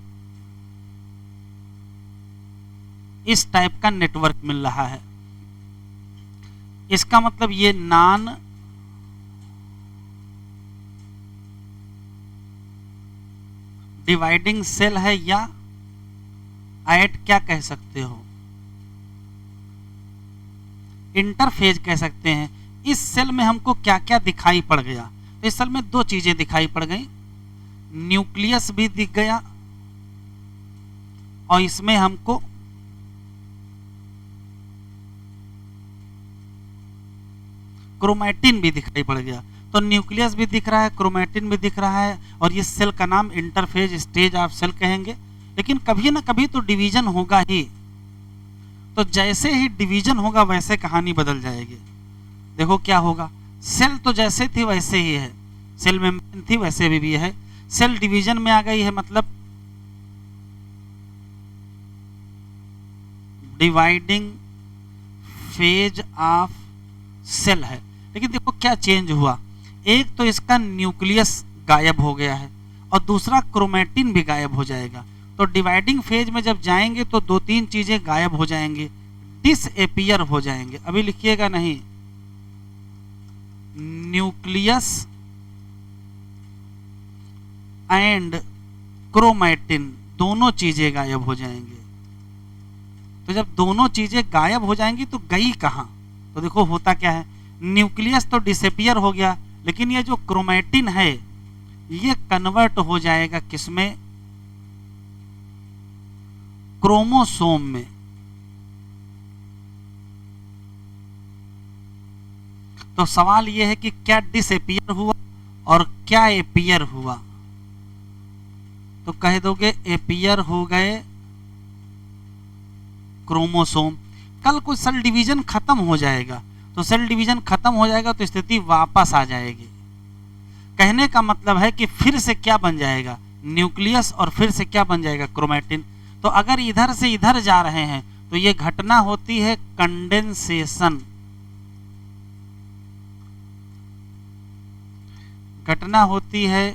इस टाइप का नेटवर्क मिल रहा है। इसका मतलब ये नॉन डिवाइडिंग सेल है, या एट क्या कह सकते हो, इंटरफेज कह सकते हैं। इस सेल में हमको क्या क्या दिखाई पड़ गया? तो इस सेल में दो चीजें दिखाई पड़ गई, न्यूक्लियस भी दिख गया और इसमें हमको क्रोमैटिन भी दिखाई पड़ गया। तो न्यूक्लियस भी दिख रहा है, क्रोमैटिन भी दिख रहा है, और इस सेल का नाम इंटरफेज स्टेज ऑफ सेल कहेंगे। लेकिन कभी ना कभी तो डिवीजन होगा ही। तो जैसे ही डिवीजन होगा वैसे कहानी बदल जाएगी। देखो क्या होगा, सेल तो जैसे थी वैसे ही है, सेल मेम्ब्रेन थी वैसे भी है। सेल डिवीजन में आ गई है, मतलब डिवाइडिंग फेज ऑफ सेल है। लेकिन देखो क्या चेंज हुआ, एक तो इसका न्यूक्लियस गायब हो गया है और दूसरा क्रोमैटिन भी गायब हो जाएगा। तो डिवाइडिंग फेज में जब जाएंगे तो दो तीन चीजें गायब हो जाएंगी, डिसएपियर हो जाएंगे। अभी लिखिएगा नहीं, न्यूक्लियस एंड क्रोमैटिन दोनों चीजें गायब हो जाएंगी। तो जब दोनों चीजें गायब हो जाएंगी तो गई कहां? तो देखो होता क्या है, न्यूक्लियस तो डिसअपियर हो गया, लेकिन ये जो क्रोमैटिन है ये कन्वर्ट हो जाएगा किसमें? क्रोमोसोम में। तो सवाल यह है कि क्या डिसअपियर हुआ और क्या एपियर हुआ? तो कह दोगे एपियर हो गए क्रोमोसोम। कल को सेल डिवीजन खत्म हो जाएगा, तो सेल डिवीजन खत्म हो जाएगा तो स्थिति वापस आ जाएगी। कहने का मतलब है कि फिर से क्या बन जाएगा? न्यूक्लियस, और फिर से क्या बन जाएगा? क्रोमैटिन। तो अगर इधर से इधर जा रहे हैं तो ये घटना होती है कंडेंसेशन। घटना होती है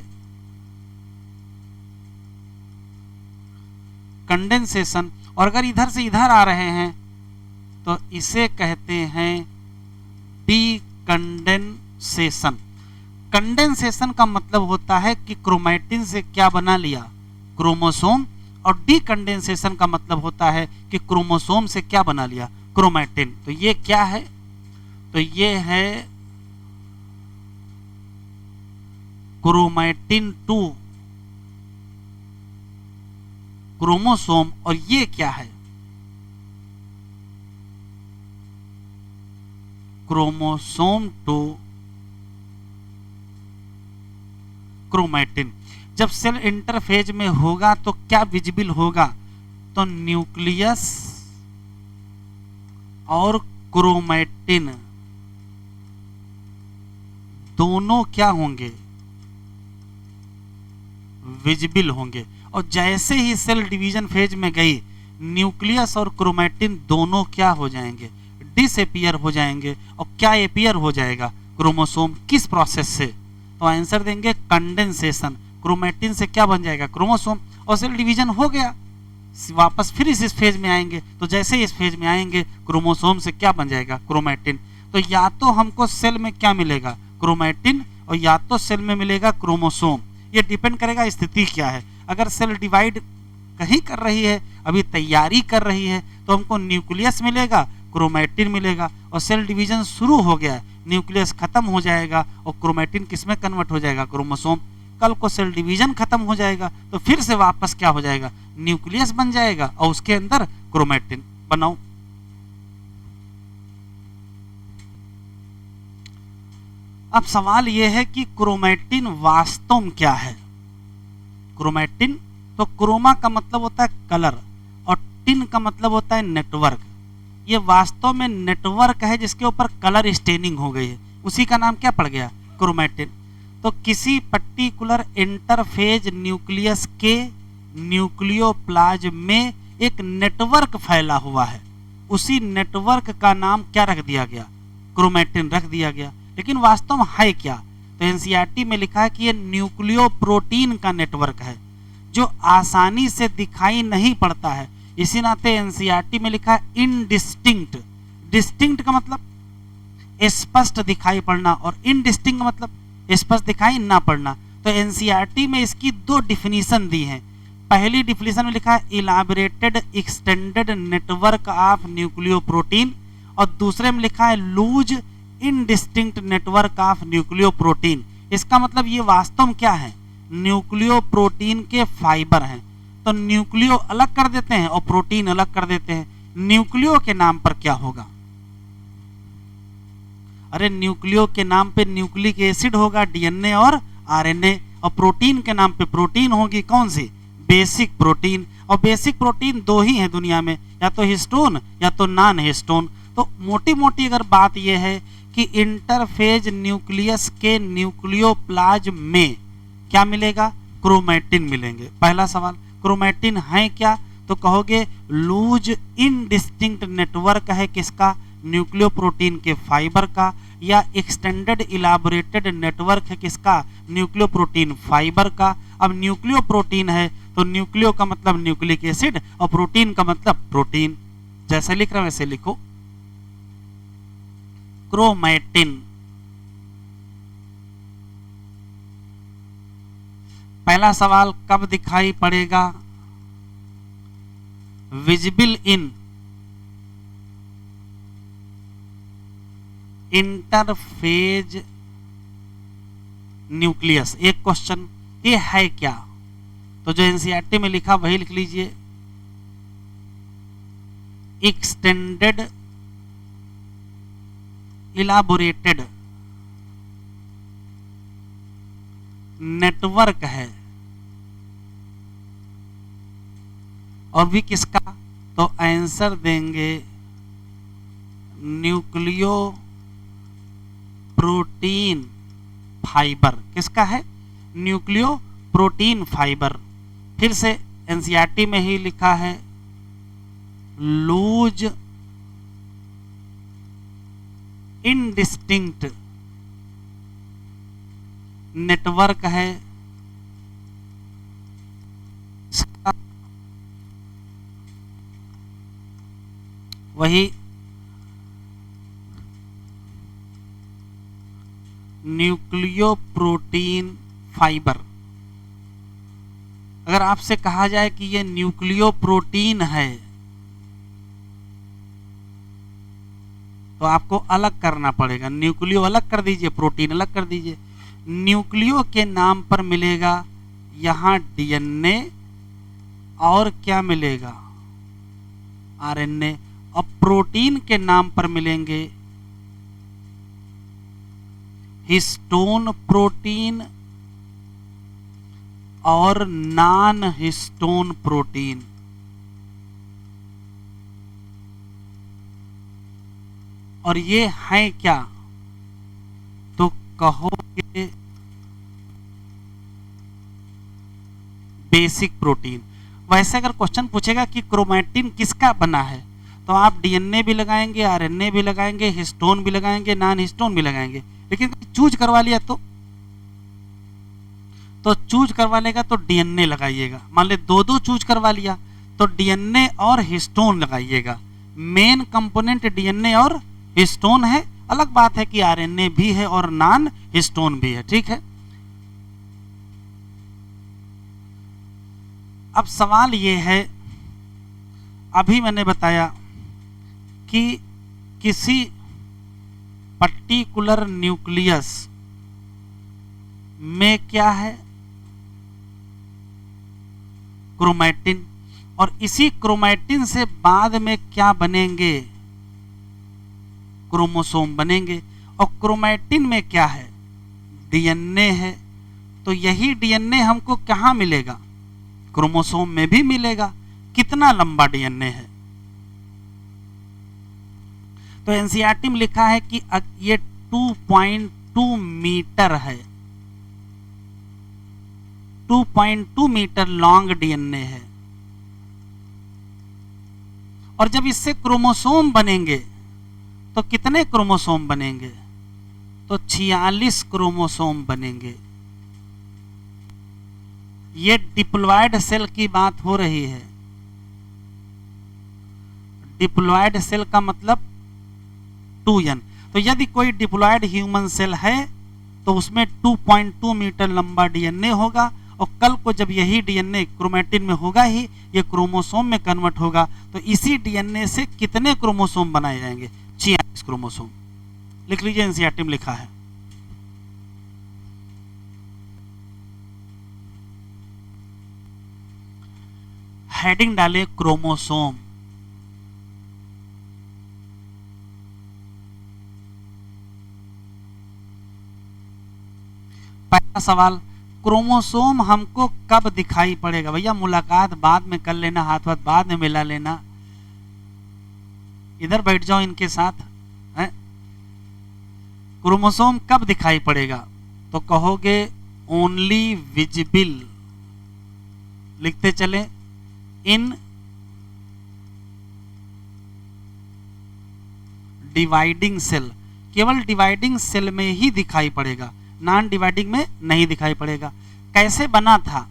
कंडेंसेशन, और अगर इधर से इधर आ रहे हैं तो इसे कहते हैं डीकंडेंसेशन। कंडेंसेशन का मतलब होता है कि क्रोमैटिन से क्या बना लिया, क्रोमोसोम, और डीकंडेंसेशन का मतलब होता है कि क्रोमोसोम से क्या बना लिया, क्रोमैटिन। तो ये क्या है, तो ये है क्रोमैटिन 2 क्रोमोसोम, और ये क्या है, क्रोमोसोम 2 क्रोमैटिन। जब सेल इंटरफेज में होगा तो क्या विजिबल होगा, तो न्यूक्लियस और क्रोमैटिन दोनों क्या होंगे, विजिबल होंगे। और जैसे ही सेल डिवीजन फेज में गई, न्यूक्लियस और क्रोमैटिन दोनों क्या हो जाएंगे, डिसअपीयर हो जाएंगे। और क्या अपीयर हो जाएगा, क्रोमोसोम। किस प्रोसेस से, तो आंसर देंगे कंडेंसेशन। क्रोमैटिन से क्या बन जाएगा, क्रोमोसोम। और सेल डिवीजन हो गया, वापस फिर इस फेज में आएंगे, तो जैसे इस फेज में आएंगे क्रोमोसोम से क्या बन जाएगा, क्रोमैटिन। तो या तो हमको सेल में क्या मिलेगा, क्रोमैटिन, और या तो सेल में मिलेगा क्रोमोसोम। ये डिपेंड करेगा स्थिति क्या है। अगर सेल डिवाइड कहीं कर रही है, अभी तैयारी कर रही है, तो हमको न्यूक्लियस मिलेगा, क्रोमैटिन मिलेगा। और सेल डिवीजन शुरू हो गया, न्यूक्लियस खत्म हो जाएगा और क्रोमैटिन किसमें कन्वर्ट हो जाएगा, क्रोमोसोम। कल को सेल डिवीजन खत्म हो जाएगा तो फिर से वापस क्या हो जाएगा, न्यूक्लियस बन जाएगा और उसके अंदर क्रोमैटिन। बनाओ। अब सवाल यह है कि क्रोमैटिन वास्तव में क्या है। क्रोमैटिन, तो क्रोमा का मतलब होता है कलर और टिन का मतलब होता है नेटवर्क। ये वास्तव में नेटवर्क है जिसके ऊपर कलर स्टेनिंग हो गई है, उसी का नाम क्या पड़ गया, क्रोमैटिन। तो किसी पर्टिकुलर इंटरफेज न्यूक्लियस के न्यूक्लियोप्लाज्म में एक नेटवर्क फैला हुआ है, उसी नेटवर्क का नाम क्या रख दिया गया, क्रोमैटिन रख दिया गया। लेकिन वास्तव में है क्या, तो एनसीईआरटी में लिखा है कि ये न्यूक्लियो प्रोटीन का नेटवर्क है जो आसानी से दिखाई नहीं पड़ता है। इसी नाते एनसीईआरटी में लिखा है इनडिस्टिंक्ट। डिस्टिंक्ट का मतलब स्पष्ट दिखाई पड़ना और इनडिस्टिंक्ट का मतलब स्पष्ट दिखाई ना पड़ना। तो एनसीईआरटी में इसकी दो डिफिनीशन दी हैं। पहली डिफिनीशन में लिखा है elaborated extended network of nucleoprotein, और दूसरे में लिखा है loose indistinct network of nucleoprotein. इसका मतलब ये वास्तव में क्या है, न्यूक्लियो प्रोटीन के फाइबर हैं। तो न्यूक्लियो अलग कर देते हैं और प्रोटीन अलग कर देते हैं। न्यूक्लियो के नाम पर क्या होगा, अरे न्यूक्लियो के नाम पे न्यूक्लिक एसिड होगा, डीएनए और आरएनए। और प्रोटीन के नाम पे प्रोटीन होगी, कौन सी, बेसिक प्रोटीन। और बेसिक प्रोटीन दो ही है दुनिया में, या तो हिस्टोन या तो नॉन हिस्टोन। तो मोटी मोटी अगर बात यह है कि इंटरफेज न्यूक्लियस के न्यूक्लियोप्लाज्म में क्या मिलेगा, क्रोमैटिन मिलेंगे। पहला सवाल, क्रोमैटिन है क्या, तो कहोगे लूज इनडिस्टिंक्ट नेटवर्क है किसका, न्यूक्लियो प्रोटीन के फाइबर का, या एक्सटेंडेड इलाबोरेटेड नेटवर्क है किसका, न्यूक्लियो प्रोटीन फाइबर का। अब न्यूक्लियो प्रोटीन है तो न्यूक्लियो का मतलब न्यूक्लिक एसिड और प्रोटीन का मतलब प्रोटीन। जैसे लिख रहा हूं वैसे लिखो, क्रोमैटिन। पहला सवाल कब दिखाई पड़ेगा, विजिबल इन इंटरफेज न्यूक्लियस। एक क्वेश्चन, ये है क्या, तो जो एनसीईआरटी में लिखा वही लिख लीजिए, एक्सटेंडेड इलाबोरेटेड नेटवर्क है। और भी किसका, तो आंसर देंगे न्यूक्लियो प्रोटीन फाइबर। किसका है, न्यूक्लियो प्रोटीन फाइबर। फिर से एनसीईआरटी में ही लिखा है लूज इनडिस्टिंक्ट नेटवर्क है, वही न्यूक्लियोप्रोटीन फाइबर। अगर आपसे कहा जाए कि ये न्यूक्लियोप्रोटीन है तो आपको अलग करना पड़ेगा। न्यूक्लियो अलग कर दीजिए, प्रोटीन अलग कर दीजिए। न्यूक्लियो के नाम पर मिलेगा यहां डीएनए और क्या मिलेगा, आरएनए। और प्रोटीन के नाम पर मिलेंगे हिस्टोन प्रोटीन और नॉन हिस्टोन प्रोटीन। और ये हैं क्या, तो कहोगे बेसिक प्रोटीन। वैसे अगर क्वेश्चन पूछेगा कि क्रोमैटिन किसका बना है तो आप डीएनए भी लगाएंगे, आरएनए भी लगाएंगे, हिस्टोन भी लगाएंगे, नॉन हिस्टोन भी लगाएंगे। लेकिन चूज करवा लिया तो चूज करवाने का तो डीएनए लगाइएगा। मान ले दो दो चूज करवा लिया तो डीएनए और हिस्टोन लगाइएगा। मेन कंपोनेंट डीएनए और हिस्टोन है। अलग बात है कि आरएनए भी है और नॉन हिस्टोन भी है, ठीक है। अब सवाल ये है, अभी मैंने बताया कि किसी पर्टिकुलर न्यूक्लियस में क्या है, क्रोमैटिन। और इसी क्रोमैटिन से बाद में क्या बनेंगे, क्रोमोसोम बनेंगे। और क्रोमैटिन में क्या है, डीएनए है। तो यही डीएनए हमको कहां मिलेगा, क्रोमोसोम में भी मिलेगा। कितना लंबा डीएनए है, तो एनसीईआरटी में लिखा है कि ये 2.2 मीटर है, 2.2 मीटर लॉन्ग डीएनए है। और जब इससे क्रोमोसोम बनेंगे तो कितने क्रोमोसोम बनेंगे, तो 46 क्रोमोसोम बनेंगे। ये डिप्लॉयड सेल की बात हो रही है। डिप्लॉयड सेल का मतलब 2n। तो यदि कोई डिप्लॉयड ह्यूमन सेल है तो उसमें 2.2 मीटर लंबा डीएनए होगा। और कल को जब यही डीएनए क्रोमैटिन में होगा ही, ये क्रोमोसोम में कन्वर्ट होगा। तो इसी डीएनए से कितने क्रोमोसोम बनाए जाएंगे, 46 क्रोमोसोम। लिख लीजिए, एनसीईआरटी में लिखा है। हेडिंग डाले क्रोमोसोम। पहला सवाल, क्रोमोसोम हमको कब दिखाई पड़ेगा। भैया मुलाकात बाद में कर लेना, हाथ हाथ बाद में मिला लेना। इधर बैठ जाओ इनके साथ है। क्रोमोसोम कब दिखाई पड़ेगा, तो कहोगे ओनली विजिबल। लिखते चले, इन डिवाइडिंग सेल। केवल डिवाइडिंग सेल में ही दिखाई पड़ेगा, नॉन डिवाइडिंग में नहीं दिखाई पड़ेगा। कैसे बना था,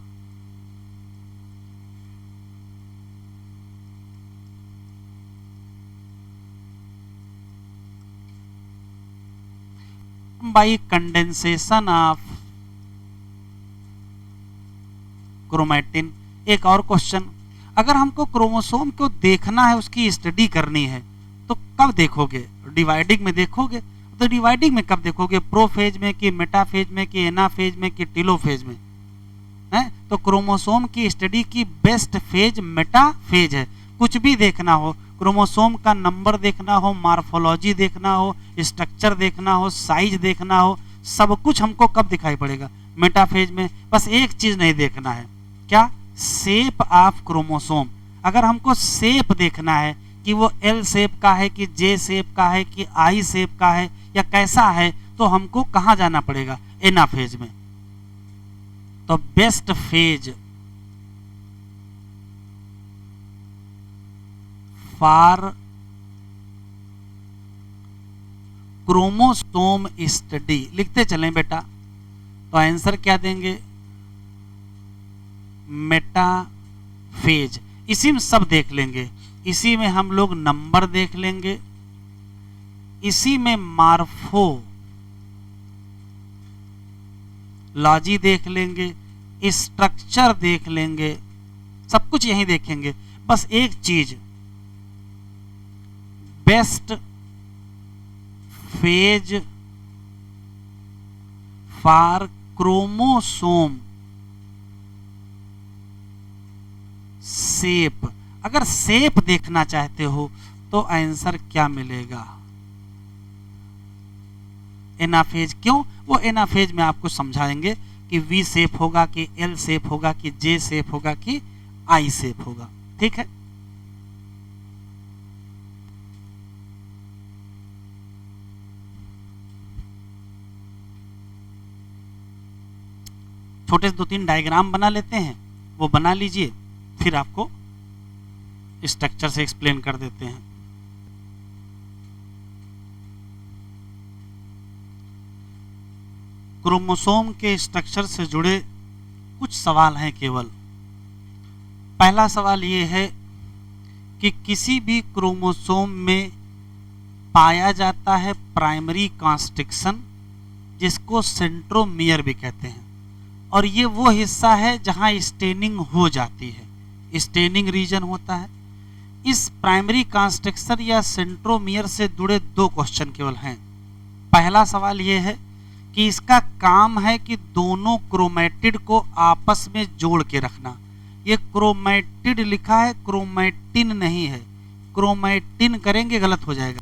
बाई कंडेंसेशन ऑफ क्रोमैटिन। एक और क्वेश्चन, अगर हमको क्रोमोसोम को देखना है, उसकी स्टडी करनी है, तो कब देखोगे, डिवाइडिंग में देखोगे। तो डिवाइडिंग में कब देखोगे, प्रोफेज में कि मेटाफेज में कि एनाफेज में कि टेलोफेज में है। तो क्रोमोसोम की स्टडी की बेस्ट फेज मेटाफेज है। कुछ भी देखना हो, क्रोमोसोम का नंबर देखना हो, मार्फोलॉजी देखना हो, स्ट्रक्चर देखना हो, साइज देखना हो, सब कुछ हमको कब दिखाई पड़ेगा, मेटाफेज में। बस एक चीज नहीं देखना है, क्या, शेप ऑफ क्रोमोसोम। अगर हमको शेप देखना है कि वो एल शेप का है कि जे शेप का है कि आई शेप का है या कैसा है, तो हमको कहां जाना पड़ेगा, एनाफेज में। तो best phase for chromosome study. लिखते चलें बेटा, तो आंसर क्या देंगे, मेटाफेज। इसी में सब देख लेंगे, इसी में हम लोग नंबर देख लेंगे, इसी में मार्फोलॉजी देख लेंगे, स्ट्रक्चर देख लेंगे, सब कुछ यहीं देखेंगे। बस एक चीज, best phase for chromosome shape, अगर शेप देखना चाहते हो तो आंसर क्या मिलेगा? एनाफेज। क्यों? वो एनाफेज में आपको समझाएंगे कि वी शेप होगा कि एल शेप होगा कि जे शेप होगा कि आई शेप होगा। ठीक है, छोटे से 2-3 डायग्राम बना लेते हैं, वो बना लीजिए, फिर आपको स्ट्रक्चर से एक्सप्लेन कर देते हैं। क्रोमोसोम के स्ट्रक्चर से जुड़े कुछ सवाल हैं केवल। पहला सवाल ये है कि किसी भी क्रोमोसोम में पाया जाता है प्राइमरी कॉन्स्ट्रिक्शन, जिसको सेंट्रोमियर भी कहते हैं, और ये वो हिस्सा है जहां स्टेनिंग हो जाती है, स्टेनिंग रीजन होता है। इस प्राइमरी कॉन्स्ट्रिक्शन या सेंट्रोमियर से जुड़े 2 क्वेश्चन केवल हैं। पहला सवाल ये है कि इसका काम है कि दोनों क्रोमैटिड को आपस में जोड़ के रखना। ये क्रोमैटिड लिखा है, क्रोमैटिन नहीं है, क्रोमैटिन करेंगे गलत हो जाएगा।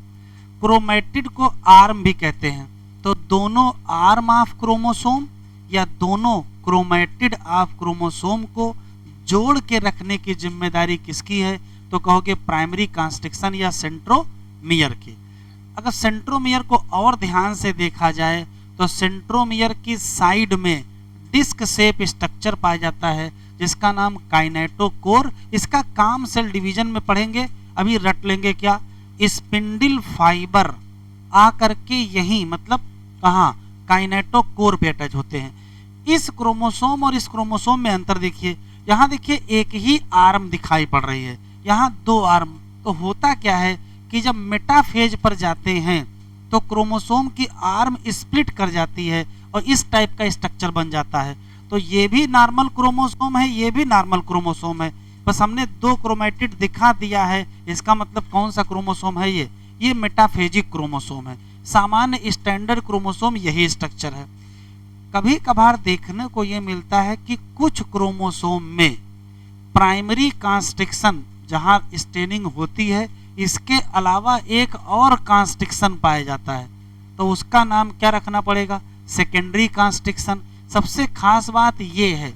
क्रोमैटिड को आर्म भी कहते हैं, तो दोनों आर्म ऑफ क्रोमोसोम या दोनों क्रोमैटिड ऑफ क्रोमोसोम को जोड़ के रखने की जिम्मेदारी किसकी है? तो कहोगे प्राइमरी कॉन्स्ट्रिक्शन या सेंट्रोमियर की। अगर सेंट्रोमियर को और ध्यान से देखा जाए तो सेंट्रोमियर की साइड में डिस्क शेप स्ट्रक्चर पाया जाता है, जिसका नाम काइनेटोकोर। इसका काम सेल डिवीजन में पढ़ेंगे, अभी रट लेंगे क्या? स्पिंडल फाइबर आकर के यही, मतलब कहाँ, काइनेटोकोर पे अटैच होते हैं। इस क्रोमोसोम और इस क्रोमोसोम में अंतर देखिए, यहाँ देखिए एक ही आर्म दिखाई पड़ रही है, यहाँ 2 आर्म। तो होता क्या है कि जब मेटाफेज पर जाते हैं तो क्रोमोसोम की आर्म स्प्लिट कर जाती है और इस टाइप का स्ट्रक्चर बन जाता है। तो ये भी नॉर्मल क्रोमोसोम है, ये भी नॉर्मल क्रोमोसोम है, बस हमने 2 क्रोमैटिड दिखा दिया है। इसका मतलब कौन सा क्रोमोसोम है? ये मेटाफेजिक क्रोमोसोम है। सामान्य स्टैंडर्ड क्रोमोसोम यही स्ट्रक्चर है। कभी कभार देखने को ये मिलता है कि कुछ क्रोमोसोम में प्राइमरी कॉन्स्ट्रिक्शन जहां स्टेनिंग होती है, इसके अलावा एक और कॉन्स्ट्रिक्शन पाया जाता है, तो उसका नाम क्या रखना पड़ेगा? Secondary constriction. सबसे खास बात ये है,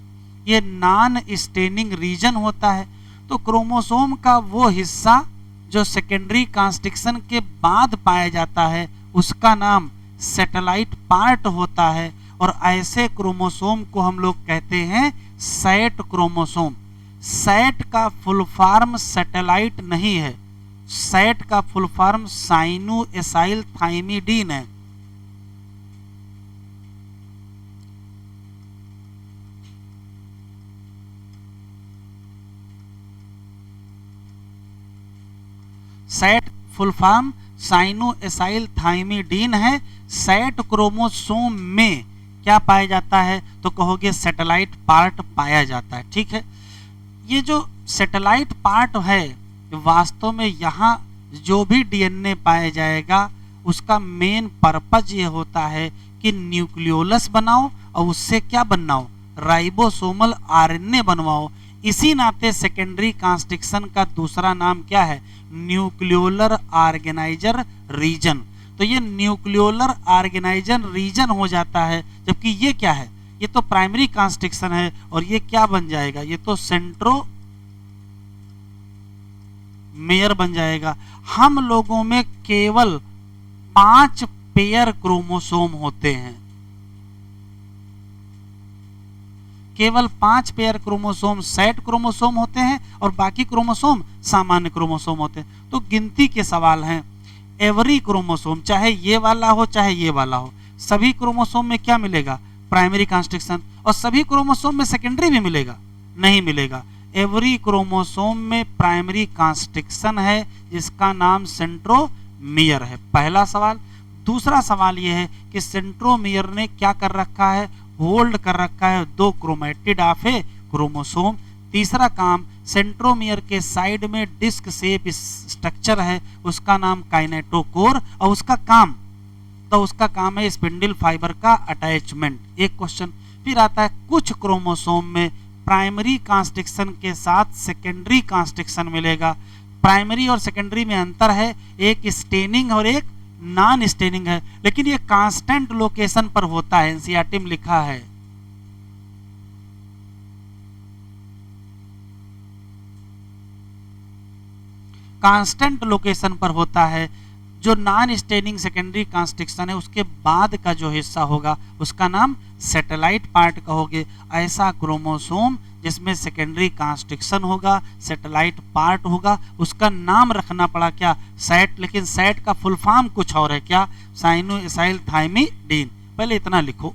ये नॉन स्टेनिंग रीजन होता है। तो क्रोमोसोम का वो हिस्सा जो सेकेंडरी कॉन्स्ट्रिक्शन के बाद पाया जाता है, उसका नाम सैटेलाइट पार्ट होता है, और ऐसे क्रोमोसोम को हम लोग कहते हैं सैट क्रोमोसोम। सैट का फुल फॉर्म सैटेलाइट नहीं है, सैट का full form sino acyl thymidine है। SAT full form sino acyl thymidine है। सैट क्रोमोसोम में क्या पाया जाता है? तो कहोगे सैटेलाइट पार्ट पाया जाता है। ठीक है, ये जो सैटेलाइट पार्ट है, वास्तव में यहाँ जो भी डीएनए पाया जाएगा उसका मेन पर्पज ये होता है कि न्यूक्लियोलस बनाओ और उससे क्या बनाओ? राइबोसोमल आरएनए बनवाओ। इसी नाते सेकेंडरी कॉन्स्ट्रिक्शन का दूसरा नाम क्या है? Nucleolar organiser region. तो ये न्यूक्लियोलर ऑर्गेनाइजर रीजन हो जाता है, जबकि ये क्या है? ये तो प्राइमरी कॉन्स्ट्रिक्शन है, और ये क्या बन जाएगा? ये तो सेंट्रोमेयर बन जाएगा। हम लोगों में केवल 5 पेयर क्रोमोसोम होते हैं, केवल 5 पेयर क्रोमोसोम सेट क्रोमोसोम होते हैं और बाकी क्रोमोसोम सामान्य क्रोमोसोम होते हैं। तो गिनती के सवाल हैं। एवरी क्रोमोसोम, चाहे ये वाला हो चाहे ये वाला हो, सभी क्रोमोसोम में क्या मिलेगा? Primary constriction. और सभी क्रोमोसोम में सेकेंडरी भी मिलेगा? नहीं मिलेगा। एवरी क्रोमोसोम में प्राइमरी कॉन्स्ट्रिक्शन है जिसका नाम सेंट्रोमियर है, पहला सवाल। दूसरा सवाल यह है कि सेंट्रोमियर ने क्या कर रखा है, होल्ड कर रखा है दो क्रोमेटिड ऑफ ए क्रोमोसोम। तीसरा काम, सेंट्रोमियर के साइड में डिस्क शेप स्ट्रक्चर है, उसका नाम काइनेटोकोर, और उसका काम है स्पिंडल फाइबर का अटैचमेंट। एक क्वेश्चन फिर आता है, कुछ क्रोमोसोम में प्राइमरी कॉन्स्ट्रिक्शन के साथ सेकेंडरी कॉन्स्ट्रिक्शन मिलेगा। प्राइमरी और सेकेंडरी में अंतर है, एक स्टेनिंग और एक नॉन स्टेनिंग है, लेकिन ये कांस्टेंट लोकेशन पर होता है, एनसीईआरटी में लिखा है। कांस्टेंट लोकेशन पर होता है। जो नॉन स्टेनिंग सेकेंडरी कॉन्स्ट्रिक्शन है उसके बाद का जो हिस्सा होगा उसका नाम सैटेलाइट पार्ट कहोगे। ऐसा क्रोमोसोम जिसमें सेकेंडरी कॉन्स्ट्रिक्शन होगा, सैटेलाइट पार्ट होगा, उसका नाम रखना पड़ा क्या, सैट, लेकिन सैट का फुल फॉर्म कुछ और है, क्या, साइनोएसाइलथाइमिडीन। पहले इतना लिखो,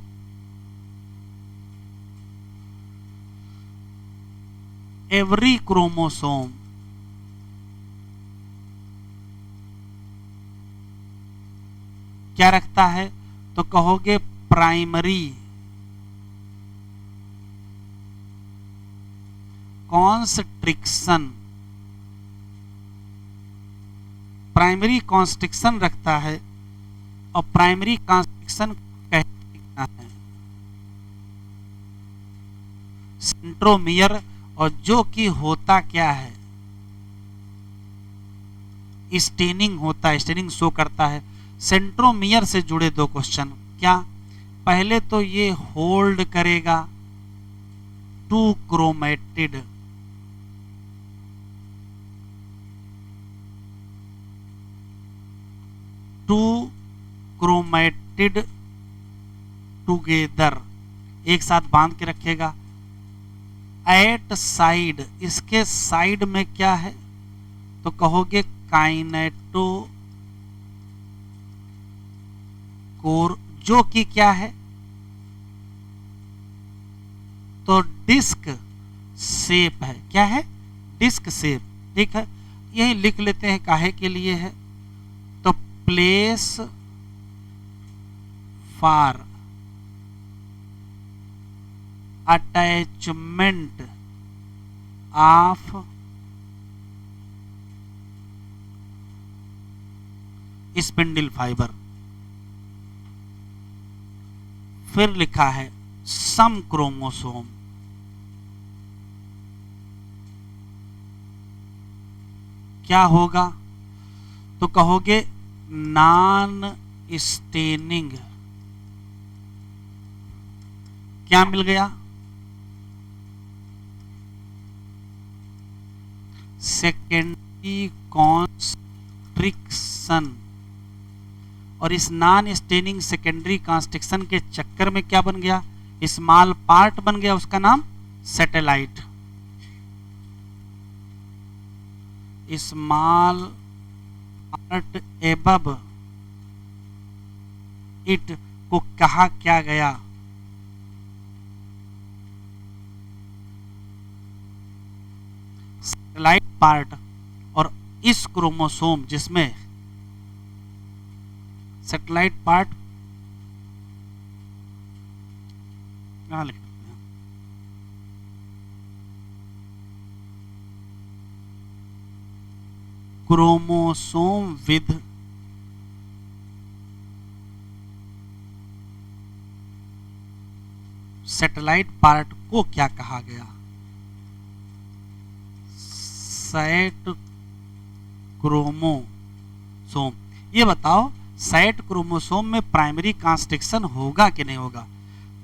एवरी क्रोमोसोम क्या रखता है, तो कहोगे प्राइमरी कॉन्स्ट्रिक्शन, प्राइमरी कॉन्स्ट्रिक्शन रखता है। और प्राइमरी कॉन्स्ट्रिक्शन कहते क्या है, सेंट्रोमियर, और जो कि होता क्या है, स्टेनिंग होता है, स्टेनिंग शो करता है। सेंट्रोमियर से जुड़े दो क्वेश्चन, क्या, पहले तो ये होल्ड करेगा two chromatid, two chromatid together, एक साथ बांध के रखेगा। एट साइड, इसके साइड में क्या है, तो कहोगे काइनेटो कोर, जो कि क्या है, तो डिस्क शेप है, क्या है, डिस्क शेप। ठीक है, यही लिख लेते हैं काहे के लिए है, तो place for attachment of spindle fibre. फिर लिखा है सम क्रोमोसोम, क्या होगा, तो कहोगे नॉन स्टेनिंग, क्या मिल गया, सेकेंडरी कॉन्स्ट्रिक्शन। और इस नॉन स्टेनिंग सेकेंडरी कॉन्स्ट्रिक्शन के चक्कर में क्या बन गया, स्मॉल पार्ट बन गया, उसका नाम satellite. Small part above it को कहा क्या गया, सैटेलाइट पार्ट। और इस क्रोमोसोम जिसमें सैटेलाइट पार्ट कहां लिख सकते हैं, क्रोमोसोम विद सैटेलाइट पार्ट को क्या कहा गया, सैट क्रोमोसोम। ये बताओ सैट क्रोमोसोम में प्राइमरी कॉन्स्ट्रिक्शन होगा कि नहीं होगा,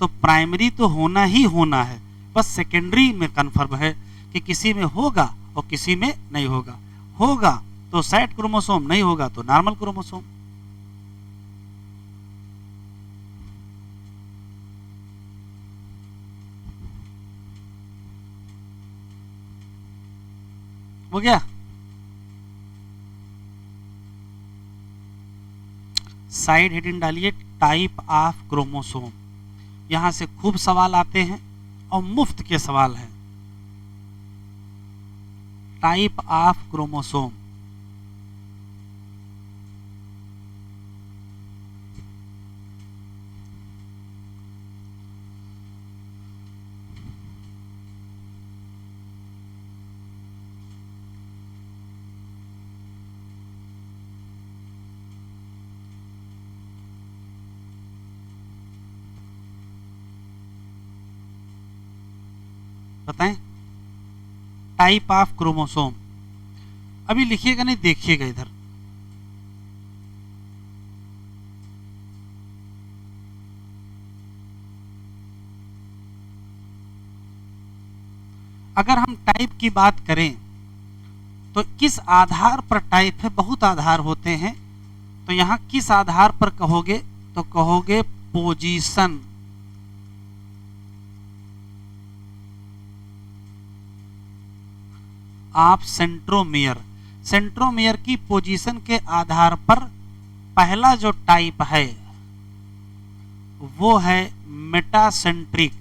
तो प्राइमरी तो होना ही होना है, बस सेकेंडरी में कन्फर्म है कि किसी में होगा और किसी में नहीं होगा। होगा तो सैट क्रोमोसोम, नहीं होगा तो नॉर्मल क्रोमोसोम। हो गया। साइड हेडिंग डालिए टाइप ऑफ क्रोमोसोम, यहां से खूब सवाल आते हैं और मुफ्त के सवाल हैं। Type of chromosome. बताएं, टाइप ऑफ क्रोमोसोम। अभी लिखिएगा नहीं, देखिएगा इधर। अगर हम टाइप की बात करें तो किस आधार पर टाइप है, बहुत आधार होते हैं। तो यहां किस आधार पर कहोगे, तो कहोगे पोजीशन। आप सेंट्रोमियर, सेंट्रोमियर की पोजीशन के आधार पर पहला जो टाइप है वो है मेटासेंट्रिक।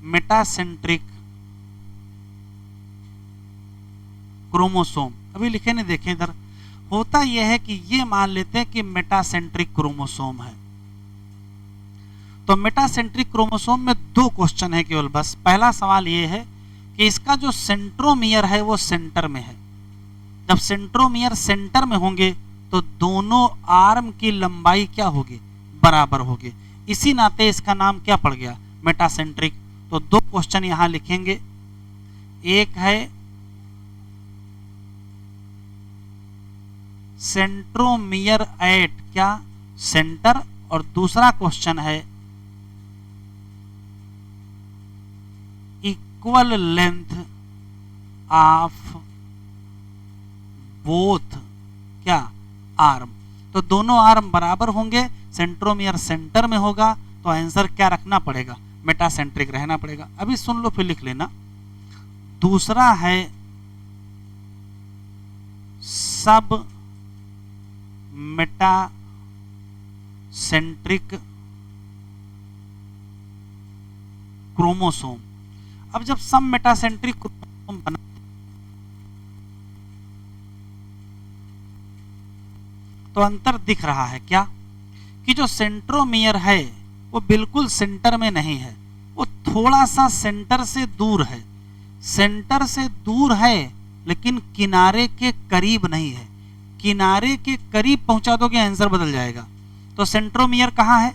Metacentric chromosome. अभी लिखे नहीं, देखें इधर। होता यह है कि ये मान लेते हैं कि मेटासेंट्रिक क्रोमोसोम है। तो मेटासेंट्रिक क्रोमोसोम में दो क्वेश्चन है केवल बस। पहला सवाल ये है कि इसका जो सेंट्रोमियर है वो सेंटर में है। जब सेंट्रोमियर सेंटर में होंगे तो दोनों आर्म की लंबाई क्या होगी, बराबर होगी। इसी नाते इसका नाम क्या पड़ गया, मेटासेंट्रिक। तो दो क्वेश्चन यहां लिखेंगे, एक है सेंट्रोमियर एट क्या, सेंटर, और दूसरा क्वेश्चन है इक्वल लेंथ ऑफ बोथ क्या, आर्म। तो दोनों आर्म बराबर होंगे, सेंट्रोमियर सेंटर में होगा, तो आंसर क्या रखना पड़ेगा, मेटासेंट्रिक रहना पड़ेगा। अभी सुन लो फिर लिख लेना। दूसरा है सब मेटासेंट्रिक क्रोमोसोम। अब जब सब मेटासेंट्रिक क्रोमोसोम बना तो अंतर दिख रहा है क्या, कि जो सेंट्रोमियर है वो बिल्कुल सेंटर में नहीं है, वो थोड़ा सा सेंटर से दूर है। सेंटर से दूर है लेकिन किनारे के करीब नहीं है। किनारे के करीब पहुंचा दोगे आंसर बदल जाएगा। तो सेंट्रोमियर कहाँ है,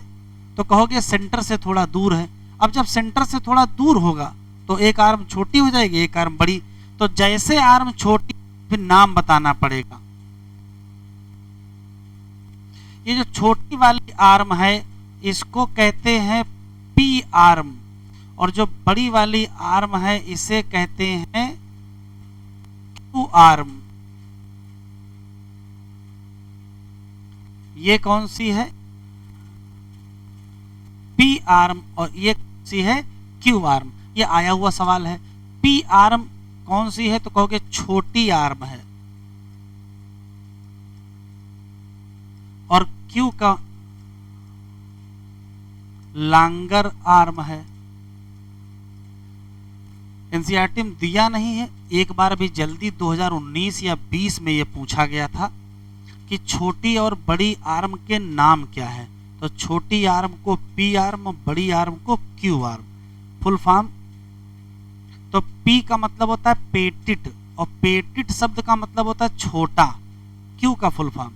तो कहोगे सेंटर से थोड़ा दूर है। अब जब सेंटर से थोड़ा दूर होगा तो एक आर्म छोटी हो जाएगी, एक आर्म बड़ी। तो जैसे आर्म छोटी फिर नाम बताना पड़ेगा। ये जो छोटी वाली आर्म है इसको कहते हैं पी आर्म, और जो बड़ी वाली आर्म है इसे कहते हैं क्यू आर्म। ये कौन सी है, पी आर्म, और ये कौन सी है, क्यू आर्म। ये आया हुआ सवाल है। पी आर्म कौन सी है, तो कहोगे छोटी आर्म है, और क्यू का लॉन्गर आर्म है। एनसीईआरटी में दिया नहीं है, एक बार भी जल्दी 2019 या 20 में ये पूछा गया था कि छोटी और बड़ी आर्म के नाम क्या है। तो छोटी आर्म को पी आर्म, बड़ी आर्म को क्यू आर्म। फुल फॉर्म, तो पी का मतलब होता है पेटिट, और पेटिट शब्द का मतलब होता है छोटा। क्यू का फुल फॉर्म,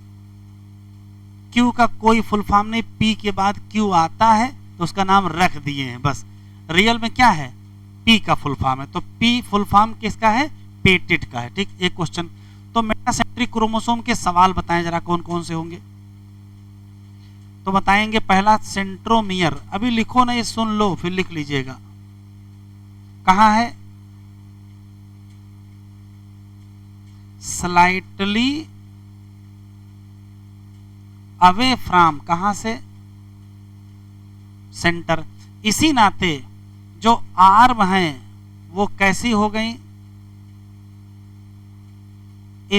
क्यू का कोई फुल फॉर्म नहीं, पी के बाद क्यू आता है तो उसका नाम रख दिए हैं बस। रियल में क्या है, पी का फुल फॉर्म है। तो पी फुल फॉर्म किसका है, पेटिट का है। ठीक, एक क्वेश्चन। तो मेटासेंट्रिक क्रोमोसोम के सवाल बताएं जरा कौन कौन से होंगे। तो बताएंगे पहला सेंट्रोमियर। अभी लिखो ना, ये सुन लो फिर लिख लीजिएगा। कहां है, स्लाइटली अवे फ्रॉम, कहां से, सेंटर। इसी नाते जो आर्म हैं वो कैसी हो गई,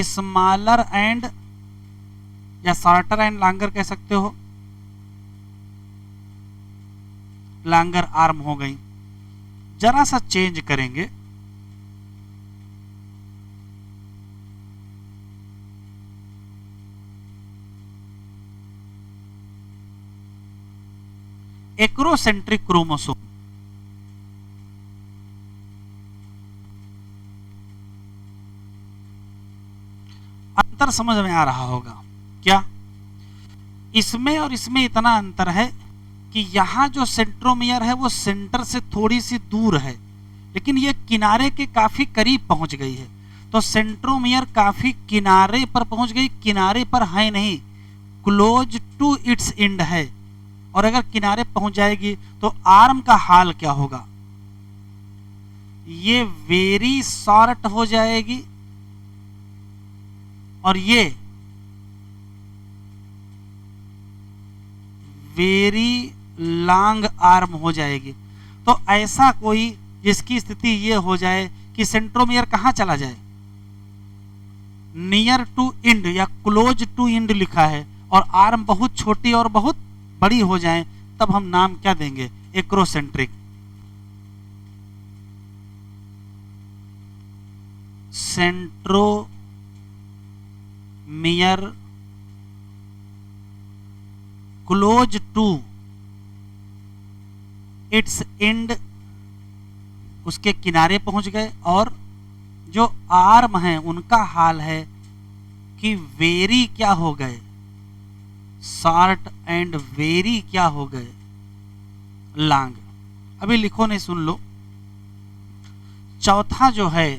स्मॉलर एंड, या शॉर्टर एंड लॉन्गर कह सकते हो, लॉन्गर आर्म हो गई। जरा सा चेंज करेंगे, एक्रोसेंट्रिक क्रोमोसोम। अंतर समझ में आ रहा होगा क्या? इसमें और इसमें इतना अंतर है कि यहां जो सेंट्रोमियर है वो सेंटर से थोड़ी सी दूर है, लेकिन ये किनारे के काफी करीब पहुंच गई है। तो सेंट्रोमियर काफी किनारे पर पहुंच गई, किनारे पर है नहीं, क्लोज टू इट्स एंड है। और अगर किनारे पहुंच जाएगी तो आर्म का हाल क्या होगा? ये वेरी शॉर्ट हो जाएगी और ये वेरी लॉन्ग आर्म हो जाएगी। तो ऐसा कोई जिसकी स्थिति ये हो जाए कि सेंट्रोमियर कहां चला जाए, नियर टू इंड या क्लोज टू इंड लिखा है, और आर्म बहुत छोटी और बहुत बड़ी हो जाए, तब हम नाम क्या देंगे? Acrocentric. Centromere close to its end, उसके किनारे पहुंच गए, और जो आर्म है उनका हाल है कि वेरी क्या हो गए? शॉर्ट एंड वेरी क्या हो गए? लॉन्ग। अभी लिखो नहीं, सुन लो। चौथा जो है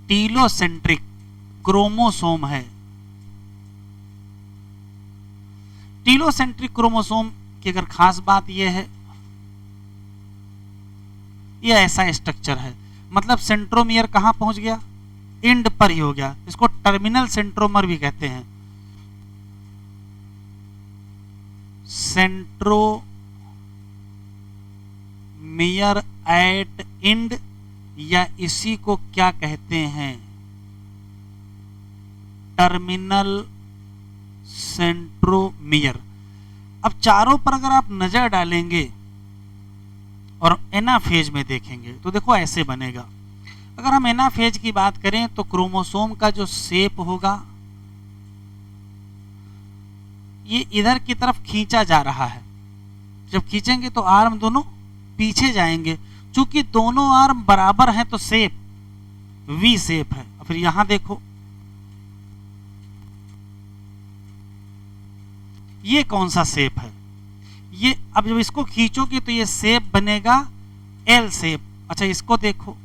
टीलोसेंट्रिक क्रोमोसोम है। टीलोसेंट्रिक क्रोमोसोम की अगर खास बात यह है, यह ऐसा स्ट्रक्चर है, मतलब सेंट्रोमियर कहां पहुंच गया? एंड पर ही हो गया। इसको टर्मिनल सेंट्रोमर भी कहते हैं। सेंट्रोमियर एट एंड, या इसी को क्या कहते हैं? Terminal centromere. अब चारों पर अगर आप नजर डालेंगे और एनाफेज में देखेंगे तो देखो ऐसे बनेगा। अगर हम एनाफेज की बात करें तो क्रोमोसोम का जो शेप होगा ये इधर की तरफ खींचा जा रहा है। जब खींचेंगे तो आर्म दोनों पीछे जाएंगे। चूंकि दोनों आर्म बराबर हैं तो शेप वी शेप है। फिर यहां देखो, ये कौन सा शेप है? ये अब जब इसको खींचोगे तो ये शेप बनेगा एल शेप। अच्छा, इसको देखो,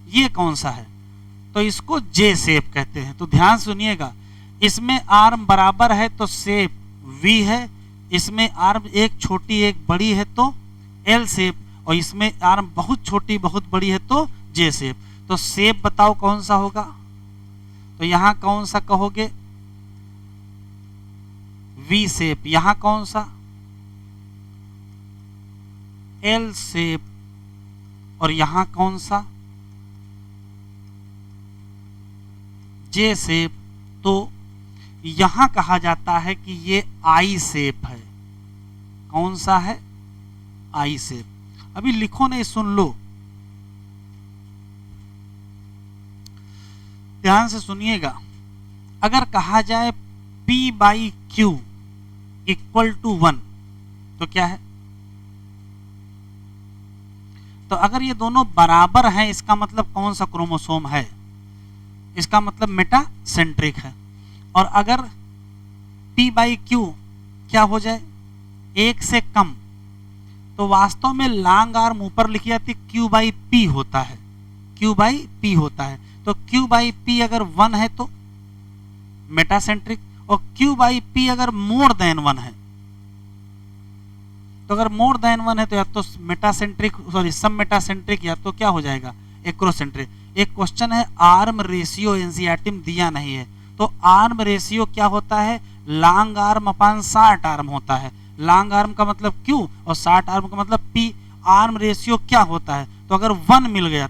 ये कौन सा है? तो इसको जे शेप कहते हैं। तो ध्यान सुनिएगा, इसमें आर्म बराबर है तो शेप वी है, इसमें आर्म एक छोटी एक बड़ी है तो एल शेप, और इसमें आर्म बहुत छोटी बहुत बड़ी है तो जे शेप। तो शेप बताओ कौन सा होगा? तो यहां कौन सा कहोगे? V shape. यहां कौन सा? L shape. और यहां कौन सा? जे शेप। तो यहां कहा जाता है कि ये आई शेप है। कौन सा है? आई शेप। अभी लिखो नहीं, सुन लो, ध्यान से सुनिएगा। अगर कहा जाए P by Q equal to 1 तो क्या है? तो अगर ये दोनों बराबर हैं इसका मतलब कौन सा क्रोमोसोम है? इसका मतलब मेटासेंट्रिक है। और अगर P बाई क्यू क्या हो जाए? 1 से कम, तो वास्तव में लॉन्ग आर्म ऊपर लिखी जाती Q बाई P होता है। Q बाई P होता है। तो Q बाई P अगर 1 है तो मेटासेंट्रिक, और Q बाई P अगर मोर देन 1 है, तो अगर मोर देन 1 है तो या तो मेटासेंट्रिक, सॉरी सब मेटासेंट्रिक, या तो क्या हो जाएगा? एक्रोसेंट्रिक। एक क्वेश्चन है, आर्म रेशियो एनसीईआरटी में दिया नहीं है, तो आर्म रेशियो क्या होता है? लॉन्ग आर्म अपान शॉर्ट आर्म होता है। लॉन्ग आर्म का मतलब Q और शॉर्ट आर्म का मतलब P। आर्म रेशियो क्या होता है? तो अगर 1 मिल गया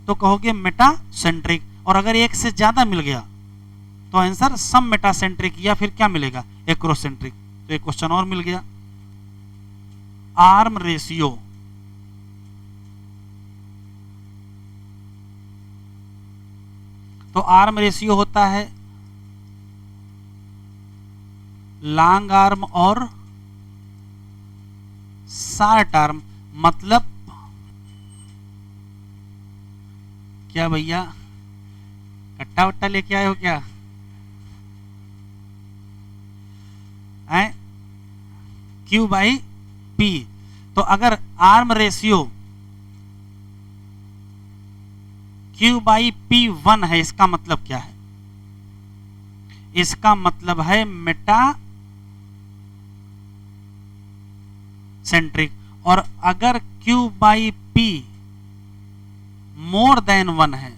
तो कहोगे मेटासेंट्रिक, और अगर 1 से ज्यादा मिल गया तो आंसर सम मेटासेंट्रिक या फिर क्या मिलेगा, एक्रोसेंट्रिक। तो एक क्वेश्चन और मिल गया। आर्म रेशियो, तो आर्म रेशियो होता है लॉन्ग आर्म और शॉर्ट आर्म। मतलब क्या भैया, कट्टा वट्टा लेके आए हो क्या? Q by P। तो अगर arm ratio Q by P 1 है, इसका मतलब क्या है? इसका मतलब है मेटा सेंट्रिक। और अगर Q by P more than 1 है,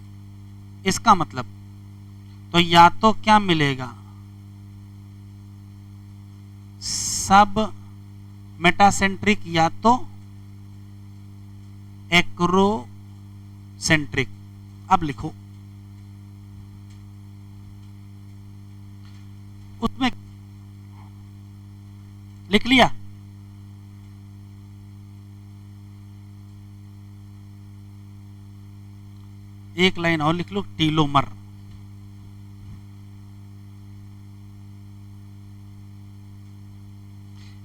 इसका मतलब तो या तो क्या मिलेगा, सब मेटासेंट्रिक या तो एक्रोसेंट्रिक। अब लिखो उसमें, लिख लिया? एक लाइन और लिख लो, टीलोमर।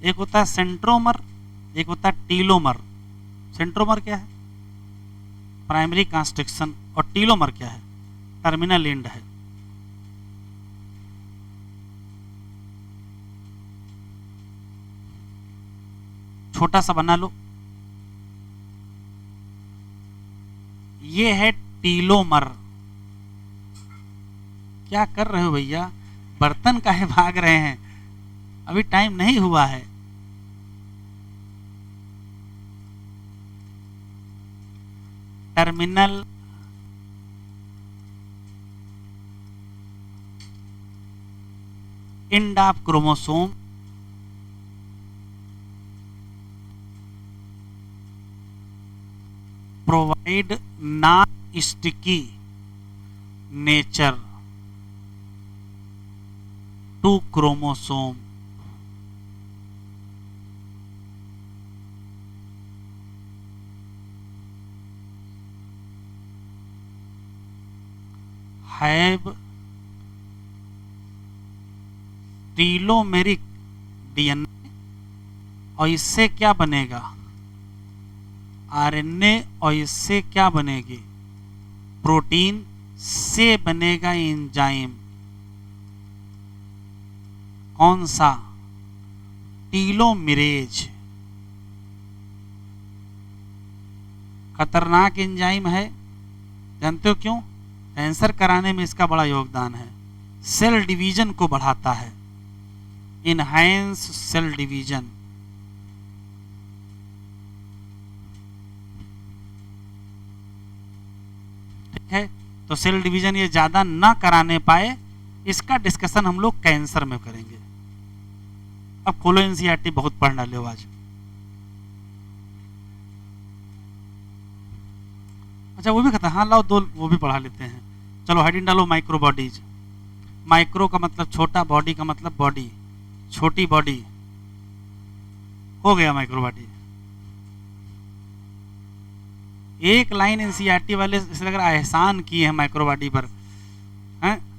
एक होता है सेंट्रोमर, एक होता है टीलोमर। सेंट्रोमर क्या है, प्राइमरी कंस्ट्रक्शन, और टीलोमर क्या है, टर्मिनल एंड है। छोटा सा बना लो, ये है टीलोमर। क्या कर रहे हो भैया, बर्तन काहे भाग रहे हैं, अभी टाइम नहीं हुआ है। Terminal end of chromosome provide non sticky nature to chromosome. Have telomeric DNA, और इससे क्या बनेगा, आरएनए, और इससे क्या बनेगी, प्रोटीन, से बनेगा एंजाइम। कौन सा, टीलोमेरेज। खतरनाक एंजाइम है, जानते हो क्यों? कैंसर कराने में इसका बड़ा योगदान है। सेल डिवीजन को बढ़ाता है, इनहैंस सेल डिवीजन। ठीक है, तो सेल डिवीजन ये ज्यादा ना कराने पाए, इसका डिस्कशन हम लोग कैंसर में करेंगे। अब खोलो एनसीईआरटी, बहुत पढ़ डाले हो आज। अच्छा वो भी खत्म, हाँ लाओ दो वो भी पढ़ा लेते हैं। चलो हेडिंग डालो, माइक्रो बॉडीज। माइक्रो का मतलब छोटा, बॉडी का मतलब बॉडी, छोटी बॉडी। हो गया माइक्रो बॉडी। एक लाइन एनसीईआरटी वाले इसे लग रहा है एहसान किए हैं माइक्रो बॉडी पर, हैं?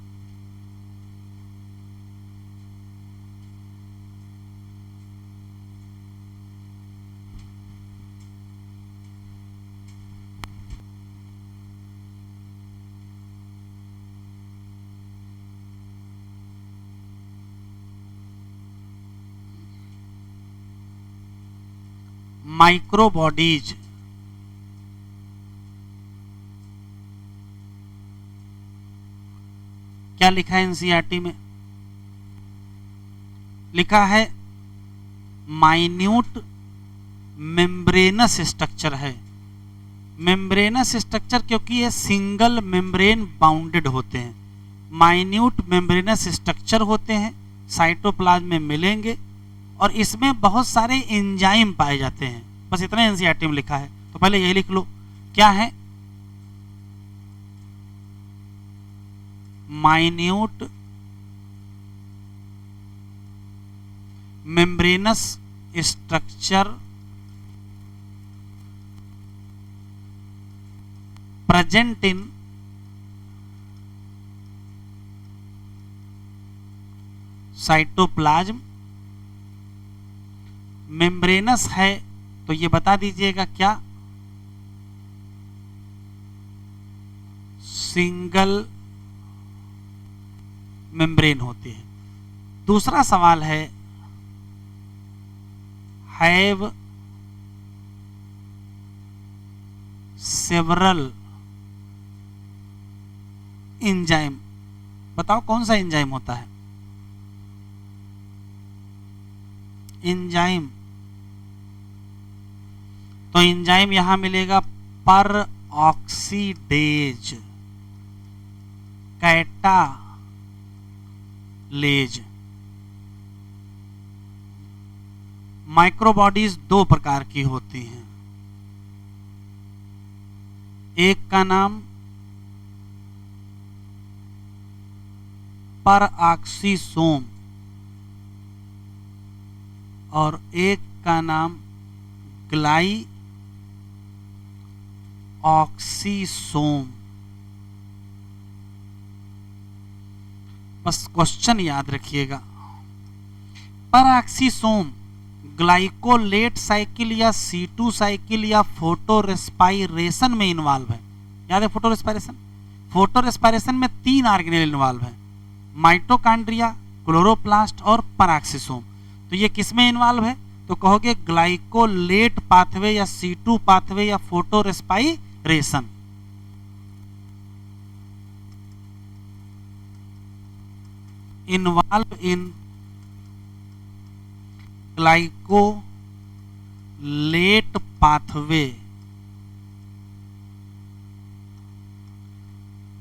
माइक्रो बॉडीज क्या लिखा है एनसीईआरटी में, लिखा है माइन्यूट मेम्ब्रेनस स्ट्रक्चर है। मेम्ब्रेनस स्ट्रक्चर क्योंकि ये सिंगल मेम्ब्रेन बाउंडेड होते हैं, माइन्यूट मेम्ब्रेनस स्ट्रक्चर होते हैं, साइटोप्लाज्म में मिलेंगे, और इसमें बहुत सारे एंजाइम पाए जाते हैं। बस इतना एनसीईआरटी में लिखा है, तो पहले यही लिख लो क्या है, minute membranous structure present in cytoplasm. Membranes है तो ये बता दीजिएगा क्या, सिंगल मेम्ब्रेन होती है। दूसरा सवाल है हैव सेवरल एंजाइम। बताओ कौन सा एंजाइम होता है? एंजाइम, तो एंजाइम यहां मिलेगा पर ऑक्सीडेज, कैटालेज। माइक्रोबॉडीज दो प्रकार की होती हैं, एक का नाम पर ऑक्सीसोम और एक का नाम ग्लाई ऑक्सीसोम। बस क्वेश्चन याद रखिएगा, पर ऑक्सीसोम ग्लाइकोलेट साइकिल या C2 साइकिल या फोटो रेस्पायरेशन में इन्वॉल्व है। याद है फोटो रेस्पायरेशन? फोटो रेस्पायरेशन में 3 ऑर्गेनेल इन्वॉल्व है, माइटोकॉन्ड्रिया, क्लोरोप्लास्ट और पराक्सीसोम। तो ये किस में इन्वॉल्व है? तो कहोगे ग्लाइकोलेट पाथवे या C2 पाथवे या photo respiration. Involve in glycolate pathway,